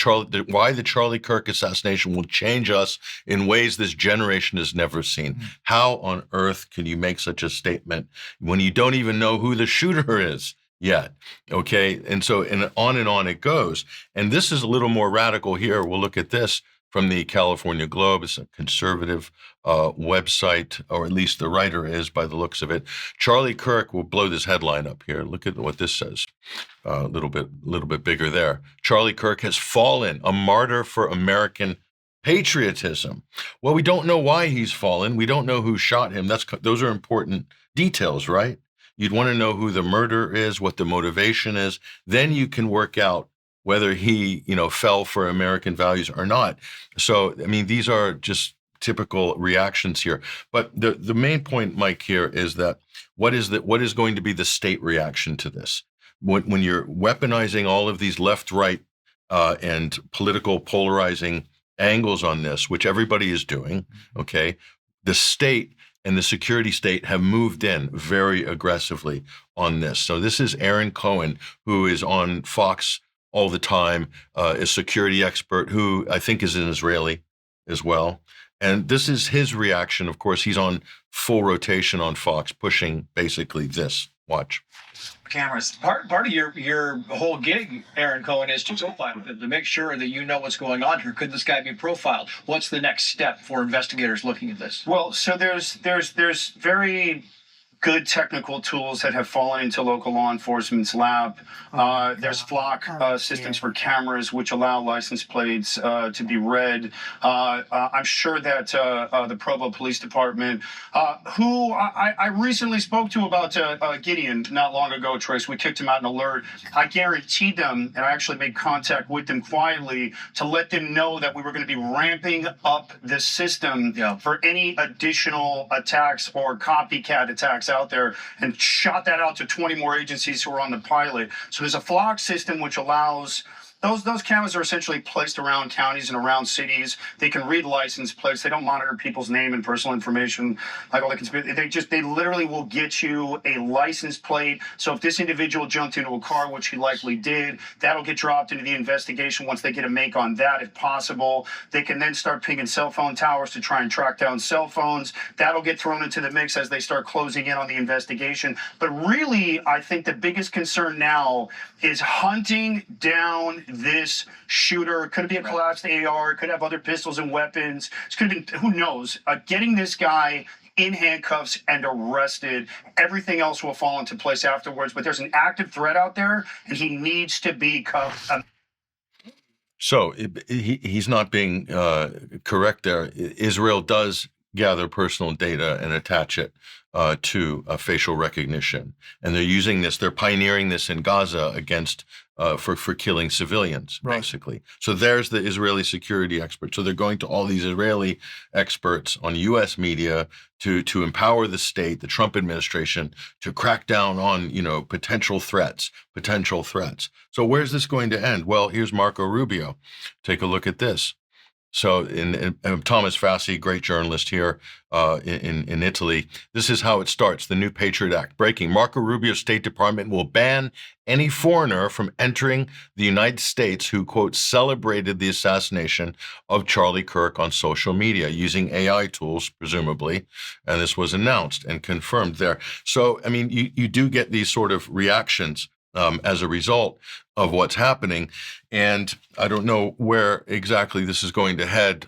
Why the Charlie Kirk assassination will change us in ways this generation has never seen. How on earth can you make such a statement when you don't even know who the shooter is yet? Okay, and on it goes. And this is a little more radical here. We'll look at this. from the California Globe. It's a conservative website, or at least the writer is by the looks of it. Charlie Kirk, will blow this headline up here. Look at what this says. A little bit bigger there. Charlie Kirk has fallen, a martyr for American patriotism. Well, we don't know why he's fallen. We don't know who shot him. Those are important details, right? You'd want to know who the murderer is, what the motivation is. Then you can work out whether he, fell for American values or not. So, I mean, these are just typical reactions here. But the main point, Mike, here is that what is going to be the state reaction to this? When you're weaponizing all of these left, right, and political polarizing angles on this, which everybody is doing, okay, the state and the security state have moved in very aggressively on this. So this is Aaron Cohen, who is on Fox all the time, a security expert who I think is an Israeli as well. And this is his reaction. Of course, he's on full rotation on Fox, pushing basically this. Watch. Cameras. Part of your whole gig, Aaron Cohen, is to profile them, to make sure that you know what's going on here. Could this guy be profiled? What's the next step for investigators looking at this? Well, so there's very good technical tools that have fallen into local law enforcement's lap. There's flock systems for cameras which allow license plates to be read. I'm sure that the Provo Police Department, who I recently spoke to about Gideon not long ago, Trace, we kicked him out an alert. I guaranteed them, and I actually made contact with them quietly to let them know that we were going to be ramping up the system for any additional attacks or copycat attacks out there, and shot that out to 20 more agencies who are on the pilot. So there's a flock system which allows those cameras are essentially placed around counties and around cities. They can read license plates. They don't monitor people's name and personal information like all the they literally will get you a license plate. So if this individual jumped into a car, which he likely did, that'll get dropped into the investigation once they get a make on that, if possible. They can then start pinging cell phone towers to try and track down cell phones. That'll get thrown into the mix as they start closing in on the investigation. But really, I think the biggest concern now is hunting down this shooter. It could be a collapsed AR. It could have other pistols and weapons. It could have been, who knows, getting this guy in handcuffs and arrested. Everything else will fall into place afterwards. But there's an active threat out there, and he needs to be cuffed. So he's not being correct there. Israel does gather personal data and attach it to facial recognition. And they're using this, they're pioneering this in Gaza against, for killing civilians, basically. So there's the Israeli security expert. So they're going to all these Israeli experts on U.S. media to empower the state, the Trump administration, to crack down on, potential threats. So where's this going to end? Well, here's Marco Rubio. Take a look at this. So in Thomas Fassi, great journalist here in Italy, this is how it starts. The new Patriot Act. Breaking. Marco Rubio's State Department will ban any foreigner from entering the United States who, quote, celebrated the assassination of Charlie Kirk on social media using AI tools, presumably. And this was announced and confirmed there. So, I mean, you do get these sort of reactions as a result of what's happening. And I don't know where exactly this is going to head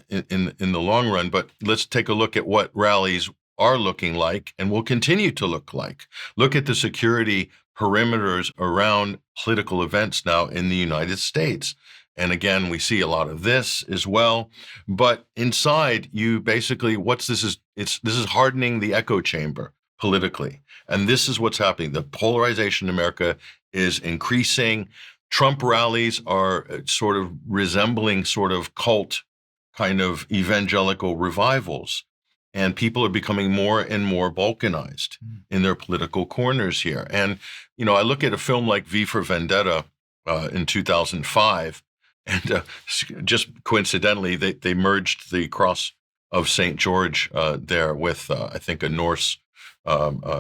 in the long run, but let's take a look at what rallies are looking like and will continue to look like. Look at the security perimeters around political events now in the United States. And again, we see a lot of this as well. But inside, you basically, this is hardening the echo chamber politically. And this is what's happening. The polarization in America is increasing. Trump rallies are sort of resembling sort of cult kind of evangelical revivals. And people are becoming more and more balkanized in their political corners here. And, I look at a film like V for Vendetta in 2005, and just coincidentally, they merged the cross of St. George there with, I think, a Norse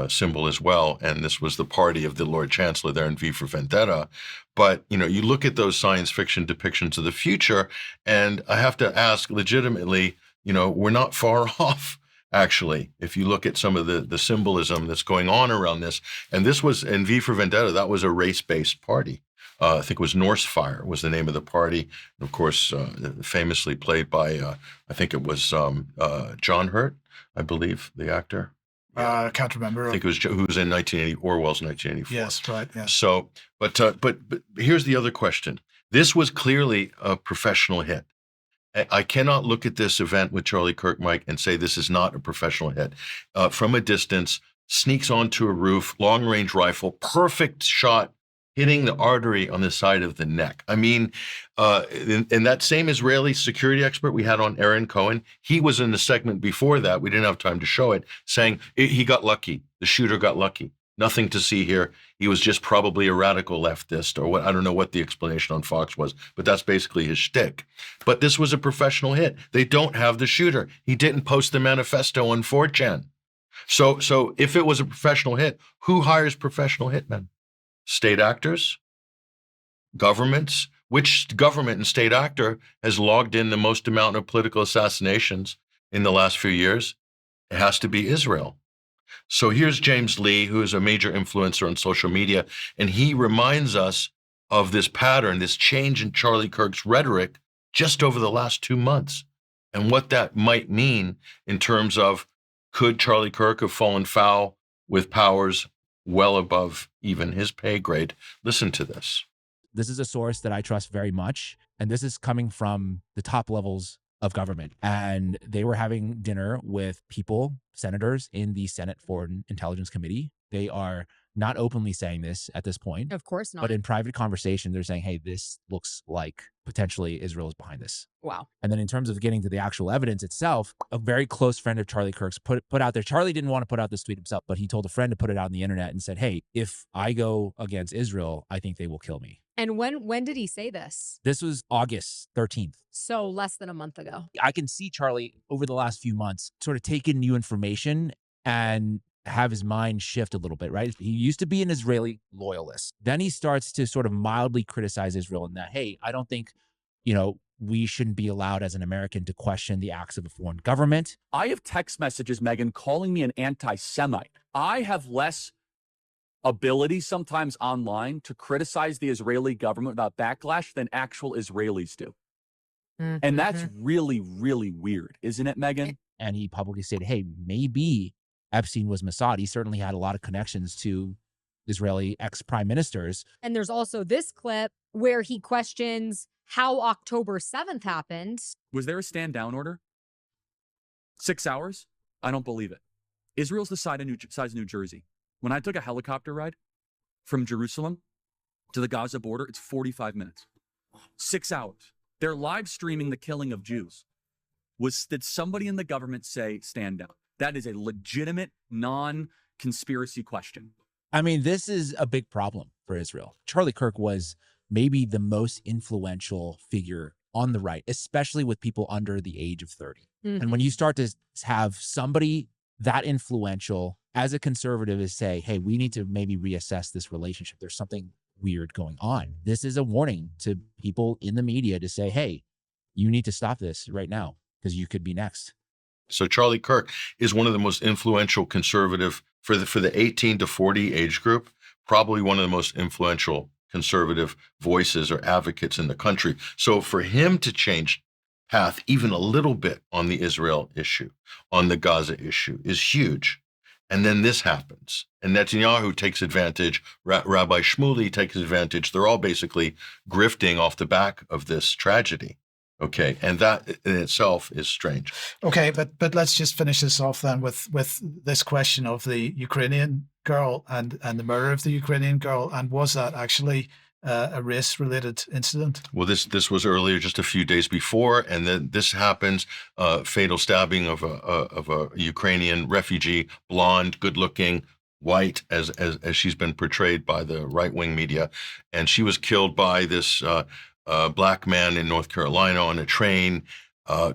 symbol as well. And this was the party of the Lord Chancellor there in V for Vendetta. But, you look at those science fiction depictions of the future, and I have to ask legitimately, we're not far off, actually, if you look at some of the symbolism that's going on around this. And this was in V for Vendetta, that was a race-based party. I think it was Norse Fire was the name of the party. And of course, famously played by, I think it was John Hurt, I believe, the actor. I can't remember. I think it was who was in Orwell's 1984. Yes, right. Yes. So, but here's the other question. This was clearly a professional hit. I cannot look at this event with Charlie Kirk, Mike, and say this is not a professional hit. From a distance, sneaks onto a roof, long-range rifle, perfect shot, hitting the artery on the side of the neck. I mean, and that same Israeli security expert we had on, Aaron Cohen, he was in the segment before that, we didn't have time to show it, saying he got lucky. The shooter got lucky. Nothing to see here. He was just probably a radical leftist or what. I don't know what the explanation on Fox was, but that's basically his shtick. But this was a professional hit. They don't have the shooter. He didn't post the manifesto on 4chan. So if it was a professional hit, who hires professional hitmen? State actors? Governments? Which government and state actor has logged in the most amount of political assassinations in the last few years? It has to be Israel. So here's James Lee, who is a major influencer on social media, and he reminds us of this pattern, this change in Charlie Kirk's rhetoric just over the last 2 months, and what that might mean in terms of, could Charlie Kirk have fallen foul with powers well above even his pay grade? Listen to this. This is a source that I trust very much, and this is coming from the top levels of government. And they were having dinner with people, senators in the Senate Foreign Intelligence Committee. They are not openly saying this at this point. Of course not. But in private conversation, they're saying, hey, this looks like potentially Israel is behind this. Wow. And then in terms of getting to the actual evidence itself, a very close friend of Charlie Kirk's put out there. Charlie didn't want to put out this tweet himself, but he told a friend to put it out on the internet and said, hey, if I go against Israel, I think they will kill me. And when did he say this? This was August 13th. So less than a month ago. I can see Charlie over the last few months sort of take in new information and have his mind shift a little bit, right? He used to be an Israeli loyalist. Then he starts to sort of mildly criticize Israel in that, hey, I don't think, we shouldn't be allowed as an American to question the acts of a foreign government. I have text messages, Megan, calling me an anti-Semite. I have less ability sometimes online to criticize the Israeli government about backlash than actual Israelis do. Mm-hmm. And that's really, really weird, isn't it, Megan? And he publicly said, hey, maybe Epstein was Mossad. He certainly had a lot of connections to Israeli ex-prime ministers. And there's also this clip where he questions how October 7th happened. Was there a stand down order? 6 hours? I don't believe it. Israel's the size of New Jersey. When I took a helicopter ride from Jerusalem to the Gaza border, it's 45 minutes. 6 hours. They're live streaming the killing of Jews. Did somebody in the government say stand down? That is a legitimate, non-conspiracy question. I mean, this is a big problem for Israel. Charlie Kirk was maybe the most influential figure on the right, especially with people under the age of 30. Mm-hmm. And when you start to have somebody that influential as a conservative is say, hey, we need to maybe reassess this relationship. There's something weird going on. This is a warning to people in the media to say, hey, you need to stop this right now because you could be next. So Charlie Kirk is one of the most influential conservative for the 18 to 40 age group, probably one of the most influential conservative voices or advocates in the country. So for him to change path even a little bit on the Israel issue, on the Gaza issue, is huge. And then this happens. And Netanyahu takes advantage, Rabbi Shmuley takes advantage. They're all basically grifting off the back of this tragedy. Okay, and that in itself is strange. Okay, but let's just finish this off then with this question of the Ukrainian girl and the murder of the Ukrainian girl. And was that actually a race-related incident? Well, this was earlier, just a few days before, and then this happens. Fatal stabbing of a Ukrainian refugee, blonde, good-looking, white, as she's been portrayed by the right-wing media, and she was killed by this black man in North Carolina on a train.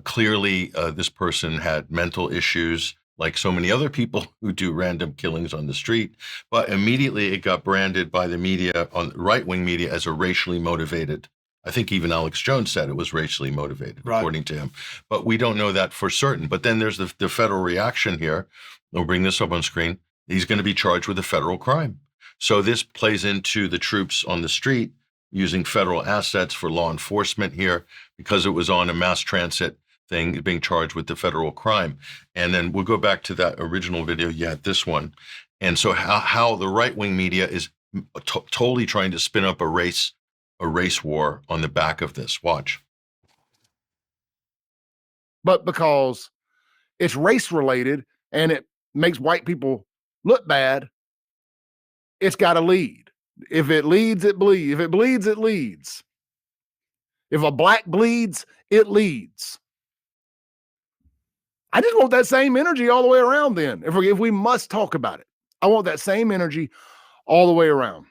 Clearly, this person had mental issues, like so many other people who do random killings on the street. But immediately it got branded by the media, on right-wing media, as a racially motivated. I think even Alex Jones said it was racially motivated, right, according to him. But we don't know that for certain. But then there's the federal reaction here. We'll bring this up on screen. He's going to be charged with a federal crime. So this plays into the troops on the street using federal assets for law enforcement here because it was on a mass transit thing, being charged with the federal crime. And then we'll go back to that original video. Yeah, this one. And so how the right-wing media is totally trying to spin up a race war on the back of this. Watch. But because it's race related and it makes white people look bad, it's got to lead. If it leads, it bleeds. If it bleeds, it leads. If a black bleeds, it leads. I just want that same energy all the way around then. If we must talk about it, I want that same energy all the way around.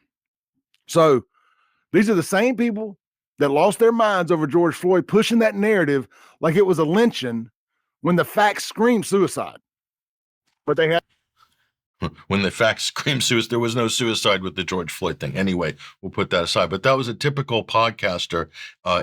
So these are the same people that lost their minds over George Floyd, pushing that narrative like it was a lynching when the facts scream suicide. But they had. When the facts scream suicide, there was no suicide with the George Floyd thing. Anyway, we'll put that aside. But that was a typical podcaster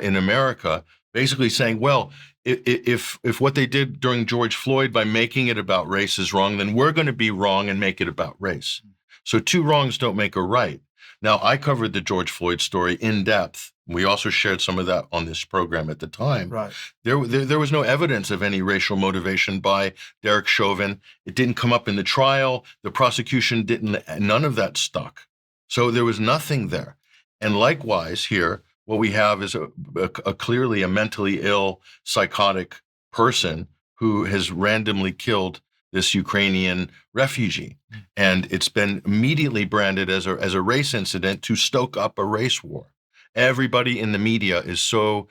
in America basically saying, well, if what they did during George Floyd by making it about race is wrong, then we're going to be wrong and make it about race. So two wrongs don't make a right. Now, I covered the George Floyd story in depth. We also shared some of that on this program at the time. Right. There was no evidence of any racial motivation by Derek Chauvin. It didn't come up in the trial. The prosecution didn't, none of that stuck. So there was nothing there. And likewise here, what we have is a clearly a mentally ill, psychotic person who has randomly killed this Ukrainian refugee. And it's been immediately branded as a race incident to stoke up a race war. Everybody in the media is so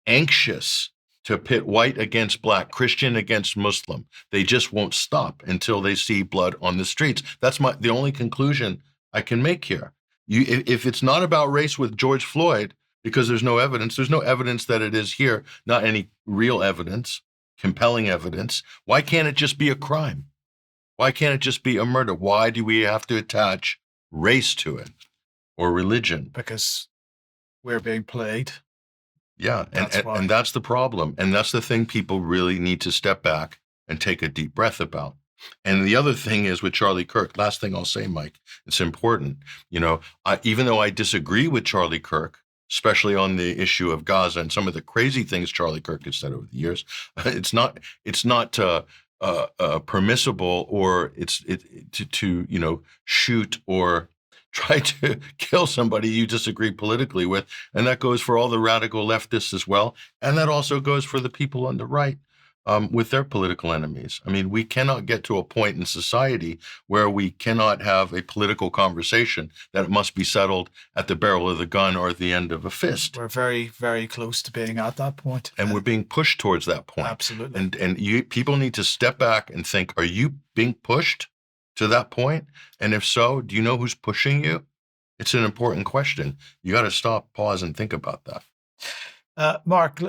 anxious to pit white against black, Christian against Muslim. They just won't stop until they see blood on the streets. That's the only conclusion I can make here. If it's not about race with George Floyd, because there's no evidence that it is here, not any real evidence, compelling evidence. Why can't it just be a crime? Why can't it just be a murder? Why do we have to attach race to it or religion? Because we're being played. Yeah, and that's the problem. And that's the thing people really need to step back and take a deep breath about. And the other thing is with Charlie Kirk, last thing I'll say, Mike, it's important. You know, even though I disagree with Charlie Kirk, especially on the issue of Gaza and some of the crazy things Charlie Kirk has said over the years, it's not permissible or to you know, shoot or try to kill somebody you disagree politically with. And that goes for all the radical leftists as well. And that also goes for the people on the right with their political enemies. I mean, we cannot get to a point in society where we cannot have a political conversation that must be settled at the barrel of the gun or at the end of a fist. We're very, very close to being at that point. And we're being pushed towards that point. Absolutely. And people need to step back and think, are you being pushed to that point? And if so, do you know who's pushing you? It's an important question. You got to stop, pause, and think about that. Mark,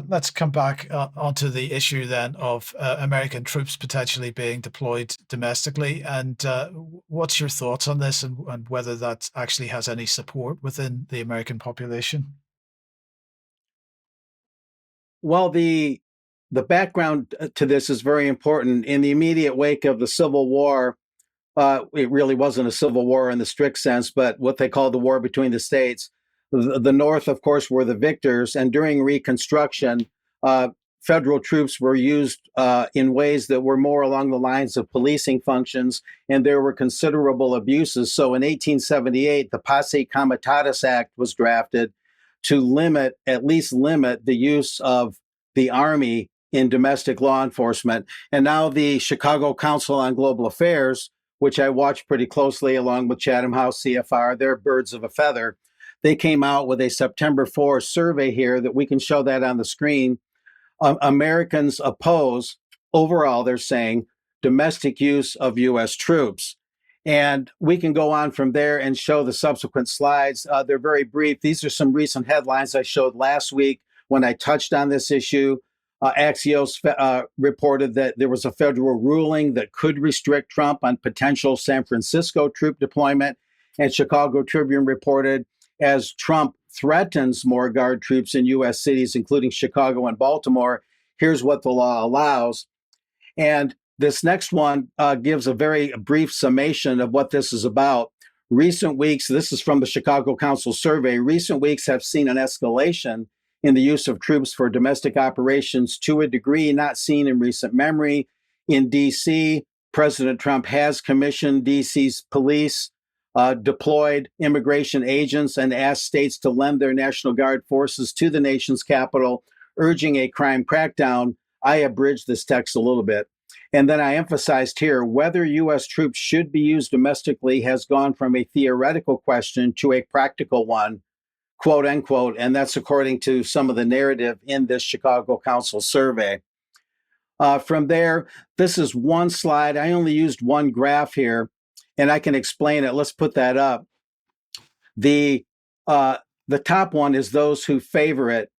let's come back onto the issue then of American troops potentially being deployed domestically. And what's your thoughts on this and whether that actually has any support within the American population? Well, the background to this is very important. In the immediate wake of the Civil War, it really wasn't a civil war in the strict sense, but what they called the war between the states. The North, of course, were the victors, and during Reconstruction, federal troops were used in ways that were more along the lines of policing functions, and there were considerable abuses. So in 1878, the Posse Comitatus Act was drafted to at least limit the use of the Army in domestic law enforcement. And now the Chicago Council on Global Affairs, which I watch pretty closely along with Chatham House CFR, they're birds of a feather. They came out with a September 4 survey here that we can show that on the screen. Americans oppose, overall, they're saying, domestic use of U.S. troops. And we can go on from there and show the subsequent slides. They're very brief. These are some recent headlines I showed last week when I touched on this issue. Axios reported that there was a federal ruling that could restrict Trump on potential San Francisco troop deployment. And Chicago Tribune reported, as Trump threatens more Guard troops in U.S. cities, including Chicago and Baltimore, here's what the law allows. And this next one gives a very brief summation of what this is about. recent weeks, this is from the Chicago Council survey, recent weeks have seen an escalation in the use of troops for domestic operations to a degree not seen in recent memory. In D.C., President Trump has commissioned D.C.'s police, deployed immigration agents, and asked states to lend their National Guard forces to the nation's capital, urging a crime crackdown. I abridged this text a little bit. And then I emphasized here, whether U.S. troops should be used domestically has gone from a theoretical question to a practical one, quote unquote. And that's according to some of the narrative in this Chicago Council survey. From there, this is one slide. I only used one graph here, and I can explain it. Let's put that up. The top one is those who favor it.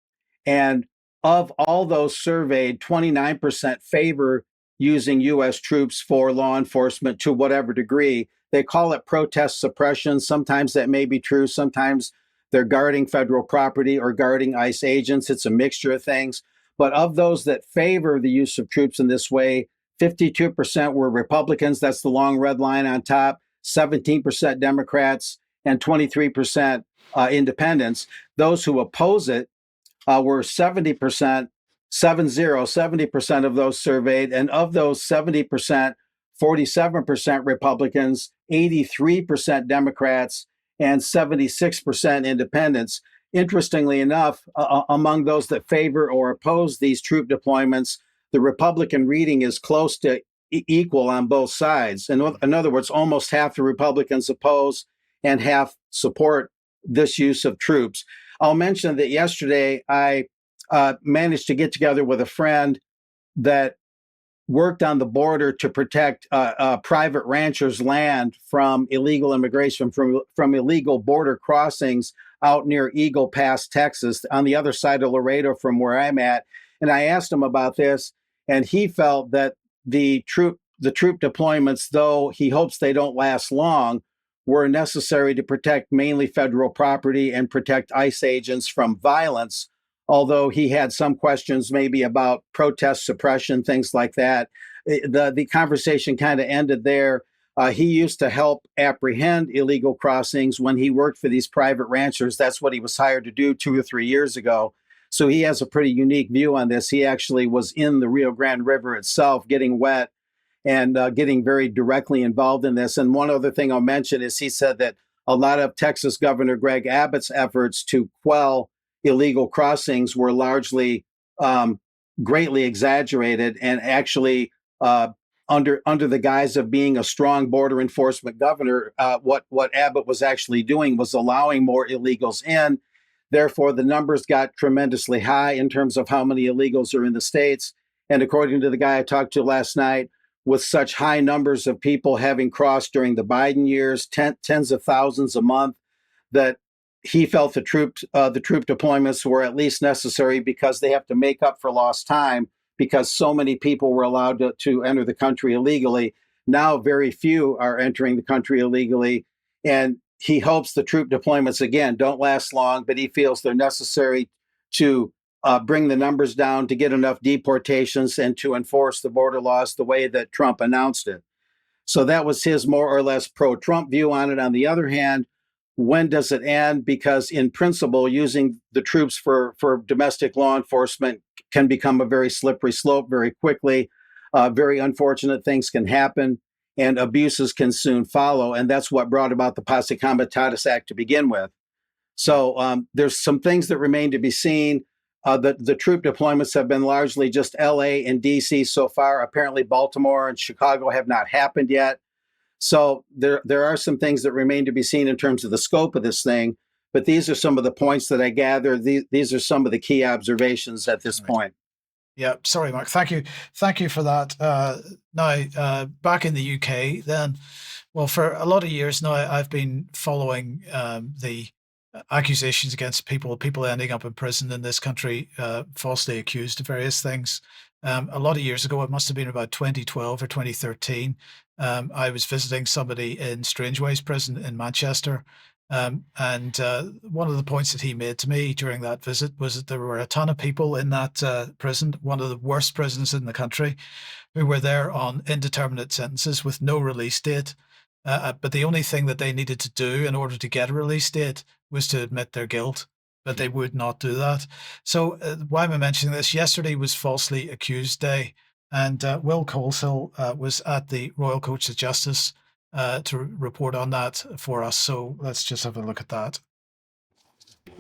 And of all those surveyed, 29% favor using U.S. troops for law enforcement to whatever degree. They call it protest suppression. Sometimes that may be true. Sometimes they're guarding federal property or guarding ICE agents. It's a mixture of things. But of those that favor the use of troops in this way, 52% were Republicans. That's the long red line on top. 17% Democrats and 23% independents. Those who oppose it were 70%, 70% of those surveyed. And of those 70%, 47% Republicans, 83% Democrats, and 76% independents. Interestingly enough, among those that favor or oppose these troop deployments, the Republican reading is close to equal on both sides. In other words, almost half the Republicans oppose and half support this use of troops. I'll mention that yesterday I managed to get together with a friend that worked on the border to protect private ranchers' land from illegal immigration, from illegal border crossings out near Eagle Pass, Texas, on the other side of Laredo from where I'm at. And I asked him about this, and he felt that the troop deployments, though he hopes they don't last long, were necessary to protect mainly federal property and protect ICE agents from violence, although he had some questions maybe about protest suppression, things like that. The conversation kind of ended there. He used to help apprehend illegal crossings when he worked for these private ranchers. That's what he was hired to do 2 or 3 years ago. So he has a pretty unique view on this. He actually was in the Rio Grande River itself, getting wet and getting very directly involved in this. And one other thing I'll mention is he said that a lot of Texas Governor Greg Abbott's efforts to quell illegal crossings were largely greatly exaggerated, and actually under the guise of being a strong border enforcement governor, what Abbott was actually doing was allowing more illegals in. Therefore, the numbers got tremendously high in terms of how many illegals are in the states. And according to the guy I talked to last night, with such high numbers of people having crossed during the Biden years, tens of thousands a month, that he felt the troop deployments were at least necessary because they have to make up for lost time, because so many people were allowed to enter the country illegally. Now, very few are entering the country illegally. And he hopes the troop deployments, again, don't last long, but he feels they're necessary to bring the numbers down, to get enough deportations, and to enforce the border laws the way that Trump announced it. So that was his more or less pro-Trump view on it. On the other hand, when does it end? Because in principle, using the troops for domestic law enforcement can become a very slippery slope very quickly. Very unfortunate things can happen, and abuses can soon follow. And that's what brought about the Posse Comitatus Act to begin with. So there's some things that remain to be seen. The troop deployments have been largely just LA and DC so far. Apparently Baltimore and Chicago have not happened yet. So there are some things that remain to be seen in terms of the scope of this thing. But these are some of the points that I gather. These are some of the key observations at this point. Yeah, sorry, Mark. Thank you for that. Now, back in the UK, then, well, for a lot of years now, I've been following the accusations against people ending up in prison in this country, falsely accused of various things. A lot of years ago, it must have been about 2012 or 2013, I was visiting somebody in Strangeways prison in Manchester. And one of the points that he made to me during that visit was that there were a ton of people in that prison, one of the worst prisons in the country, who were there on indeterminate sentences with no release date. But the only thing that they needed to do in order to get a release date was to admit their guilt, but they would not do that. So why am I mentioning this? Yesterday was Falsely Accused Day, and Will Coleshill was at the Royal Courts of Justice to report on that for us. So let's just have a look at that.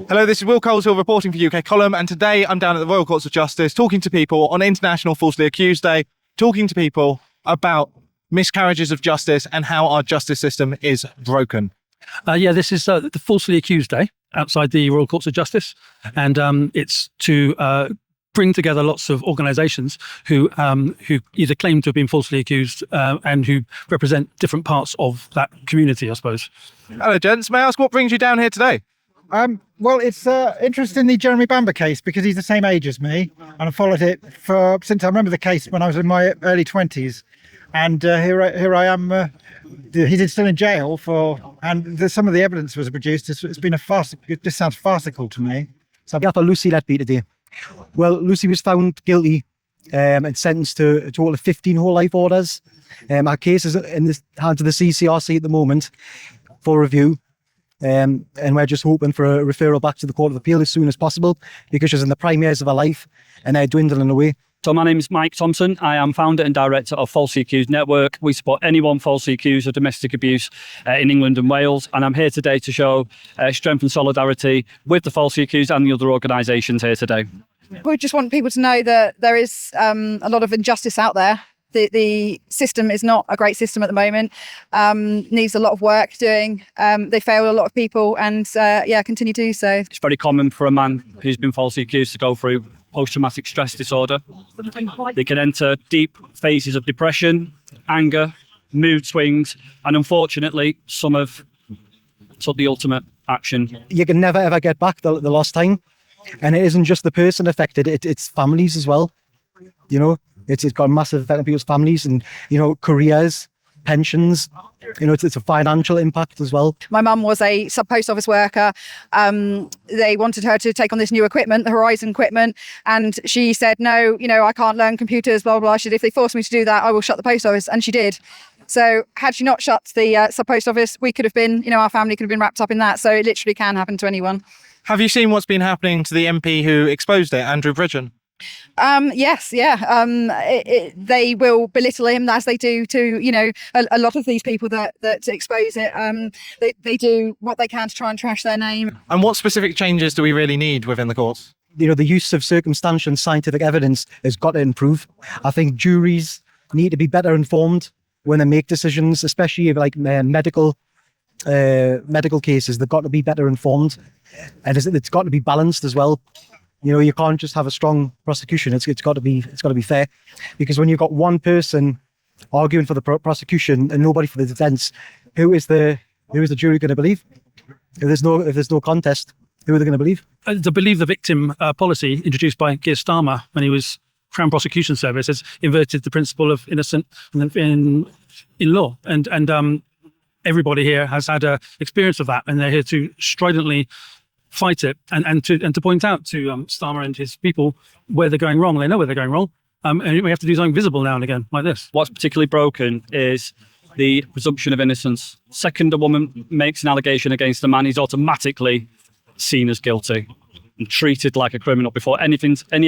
Hello, this is Will Coleshill reporting for UK Column, and today I'm down at the Royal Courts of Justice talking to people on International Falsely Accused Day, talking to people about miscarriages of justice and how our justice system is broken. Yeah, this is the Falsely Accused Day outside the Royal Courts of Justice, and it's to bring together lots of organisations who either claim to have been falsely accused and who represent different parts of that community, I suppose. Hello, gents. May I ask what brings you down here today? Well, it's interested in the Jeremy Bamber case because he's the same age as me, and I followed it since I remember the case when I was in my early 20s. And here I am. He's still in jail and some of the evidence was produced. It's been a farce. This sounds farcical to me. So we have Lucy Letby today. Well, Lucy was found guilty and sentenced to a total of 15 whole life orders. Our case is in the hands of the CCRC at the moment for review. And we're just hoping for a referral back to the Court of Appeal as soon as possible because she's in the prime years of her life and they're dwindling away. So my name is Mike Thompson. I am founder and director of Falsely Accused Network. We support anyone falsely accused of domestic abuse in England and Wales. And I'm here today to show strength and solidarity with the falsely accused and the other organisations here today. We just want people to know that there is a lot of injustice out there. The system is not a great system at the moment. Needs a lot of work doing. They fail a lot of people and continue to do so. It's very common for a man who's been falsely accused to go through post-traumatic stress disorder. They can enter deep phases of depression, anger, mood swings, and unfortunately, some have took the ultimate action. You can never ever get back the lost time. And it isn't just the person affected, it's families as well. You know, it's got a massive effect on people's families and, you know, careers, pensions. You know, it's a financial impact as well. My mum was a sub-post office worker. They wanted her to take on this new equipment, the Horizon equipment. And she said, no, you know, I can't learn computers, blah, blah, blah. She said, if they force me to do that, I will shut the post office. And she did. So had she not shut the sub-post office, we could have been, you know, our family could have been wrapped up in that. So it literally can happen to anyone. Have you seen what's been happening to the MP who exposed it, Andrew Bridgen? Yes, yeah. They will belittle him as they do to, you know, a lot of these people that expose it. They do what they can to try and trash their name. And what specific changes do we really need within the courts? You know, the use of circumstantial and scientific evidence has got to improve. I think juries need to be better informed when they make decisions, especially like medical cases. They've got to be better informed, and it's got to be balanced as well. You know, you can't just have a strong prosecution. It's got to be fair, because when you've got one person arguing for the prosecution and nobody for the defence, who is the jury going to believe? If there's no contest, who are they going to believe? To believe the victim policy introduced by Keir Starmer when he was Crown Prosecution Service has inverted the principle of innocent in law, and everybody here has had a experience of that, and they're here to stridently fight it and to point out to Starmer and his people where they're going wrong. They know where they're going wrong, and we have to do something visible now and again like this. What's particularly broken is the presumption of innocence. Second a woman makes an allegation against a man, he's automatically seen as guilty and treated like a criminal before any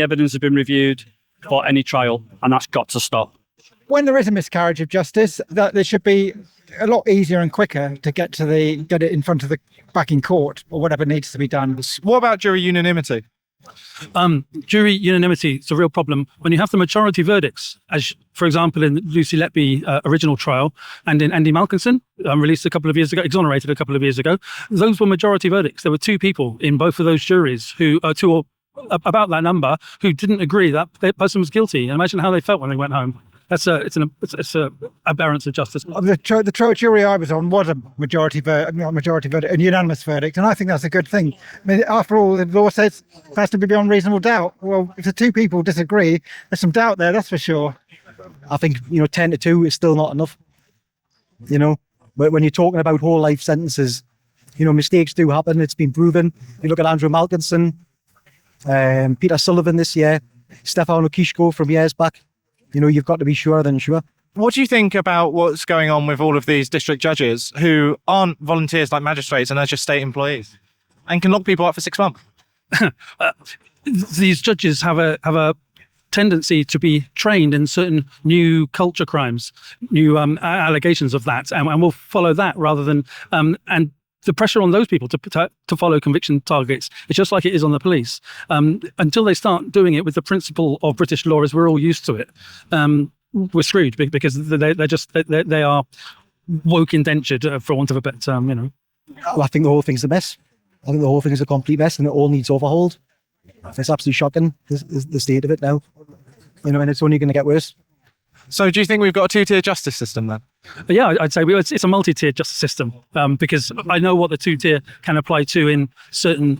evidence has been reviewed for any trial, and that's got to stop. When there is a miscarriage of justice, that there should be a lot easier and quicker to get it in front of back in court or whatever needs to be done. What about jury unanimity? Jury unanimity is a real problem when you have the majority verdicts, as for example in Lucy Letby original trial and in Andy Malkinson, released exonerated a couple of years ago. Those were majority verdicts. There were two people in both of those juries who about that number who didn't agree that that person was guilty. And imagine how they felt when they went home. It's a aberrance of justice. The jury I was on was a majority verdict, a unanimous verdict, and I think that's a good thing. I mean, after all, the law says it has to be beyond reasonable doubt. Well, if the two people disagree, there's some doubt there, that's for sure. I think 10-2 is still not enough. You know, but when you're talking about whole life sentences, mistakes do happen. It's been proven. You look at Andrew Malkinson, Peter Sullivan this year, Stefano Kishko from years back. You've got to be sure than sure. What do you think about what's going on with all of these district judges who aren't volunteers like magistrates and are just state employees and can lock people up for 6 months? These judges have a tendency to be trained in certain new culture crimes, new allegations of that, and will follow that rather than and the pressure on those people to follow conviction targets is just like it is on the police. Until they start doing it with the principle of British law as we're all used to it, we're screwed because they are woke indentured, for want of a better term, Well, I think the whole thing's a mess. I think the whole thing is a complete mess and it all needs overhauled. It's absolutely shocking, the state of it now. And it's only going to get worse. So do you think we've got a two-tier justice system then? Yeah, I'd say it's a multi-tier justice system because I know what the two-tier can apply to in certain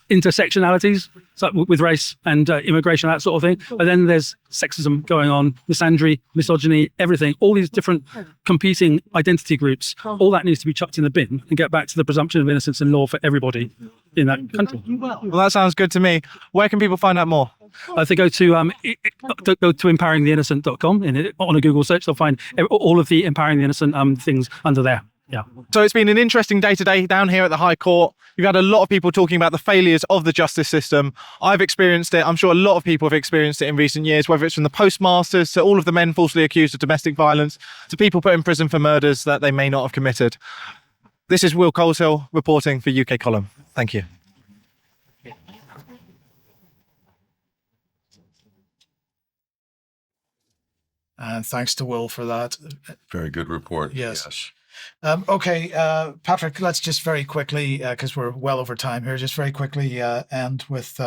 intersectionalities, so with race and immigration, that sort of thing. And then there's sexism going on, misandry, misogyny, everything, all these different competing identity groups. All that needs to be chucked in the bin and get back to the presumption of innocence in law for everybody in that country. Well, that sounds good to me. Where can people find out more? They go to empoweringtheinnocent.com. On a Google search, they'll find all of the Empowering the Innocent things under there. Yeah. So it's been an interesting day today down here at the High Court. You've had a lot of people talking about the failures of the justice system. I've experienced it. I'm sure a lot of people have experienced it in recent years, whether it's from the postmasters to all of the men falsely accused of domestic violence to people put in prison for murders that they may not have committed. This is Will Coleshill reporting for UK Column. Thank you. And thanks to Will for that. Very good report. Yes. Okay, Patrick, let's just very quickly, because we're well over time here, just very quickly end with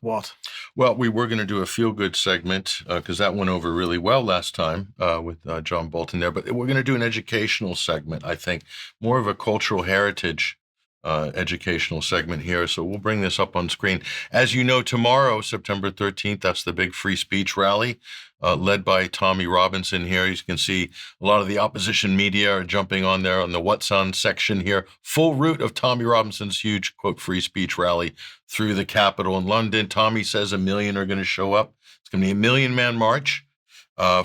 what? Well, we were going to do a feel-good segment because that went over really well last time with John Bolton there. But we're going to do an educational segment, I think, more of a cultural heritage educational segment here. So we'll bring this up on screen. As you know, tomorrow, September 13th, that's the big free speech rally led by Tommy Robinson here. You can see a lot of the opposition media are jumping on there on the What's On section here. Full route of Tommy Robinson's huge, quote, free speech rally through the Capitol in London. Tommy says 1 million are going to show up. It's going to be a 1 million man march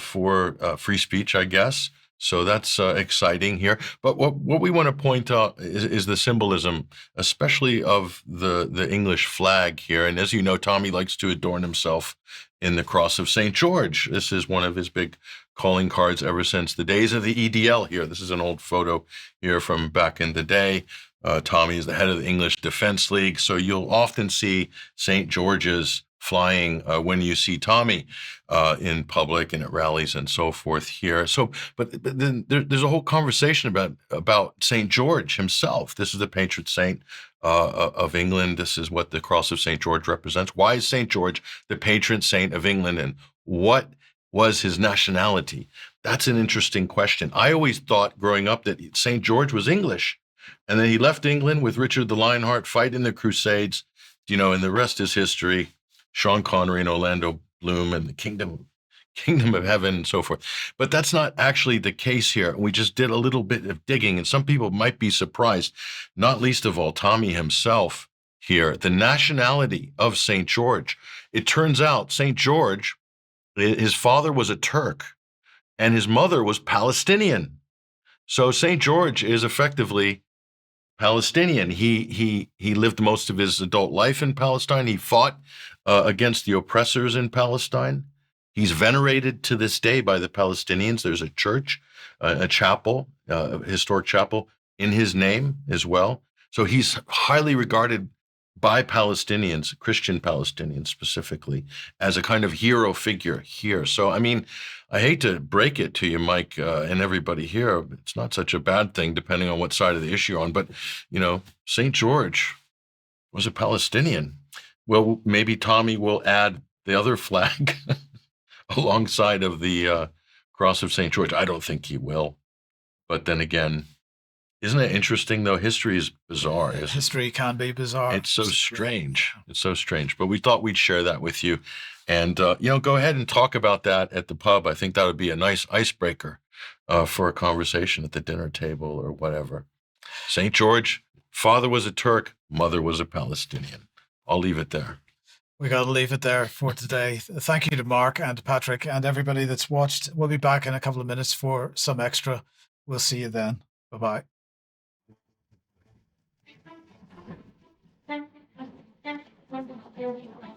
for free speech, I guess. So that's exciting here. But what we want to point out is the symbolism, especially of the English flag here. And as you know, Tommy likes to adorn himself in the Cross of St. George. This is one of his big calling cards ever since the days of the EDL here. This is an old photo here from back in the day. Tommy is the head of the English Defense League. So you'll often see St. George's flying when you see Tommy in public and at rallies and so forth here. So, but then there's a whole conversation about St. George himself. This is the patron saint of England. This is what the Cross of St. George represents. Why is St. George the patron saint of England, and what was his nationality? That's an interesting question. I always thought growing up that St. George was English, and then he left England with Richard the Lionheart fighting the Crusades, and the rest is history. Sean Connery and Orlando Bloom and the Kingdom of Heaven and so forth. But that's not actually the case here. We just did a little bit of digging, and some people might be surprised, not least of all Tommy himself here, the nationality of St. George. It turns out St. George, his father was a Turk and his mother was Palestinian. So St. George is effectively Palestinian. He lived most of his adult life in Palestine. He fought against the oppressors in Palestine. He's venerated to this day by the Palestinians. There's a church, a chapel, a historic chapel in his name as well. So he's highly regarded by Palestinians, Christian Palestinians specifically, as a kind of hero figure here. So, I mean, I hate to break it to you, Mike, and everybody here. It's not such a bad thing, depending on what side of the issue you're on. But, St. George was a Palestinian. Well, maybe Tommy will add the other flag alongside of the Cross of St. George. I don't think he will. But then again, isn't it interesting, though? History is bizarre. History can be bizarre. It's so strange. It's so strange. But we thought we'd share that with you. And, go ahead and talk about that at the pub. I think that would be a nice icebreaker for a conversation at the dinner table or whatever. St. George, father was a Turk, mother was a Palestinian. I'll leave it there. we got to leave it there for today. Thank you to Mark and Patrick and everybody that's watched. We'll be back in a couple of minutes for some extra. We'll see you then. Bye-bye. Thank you.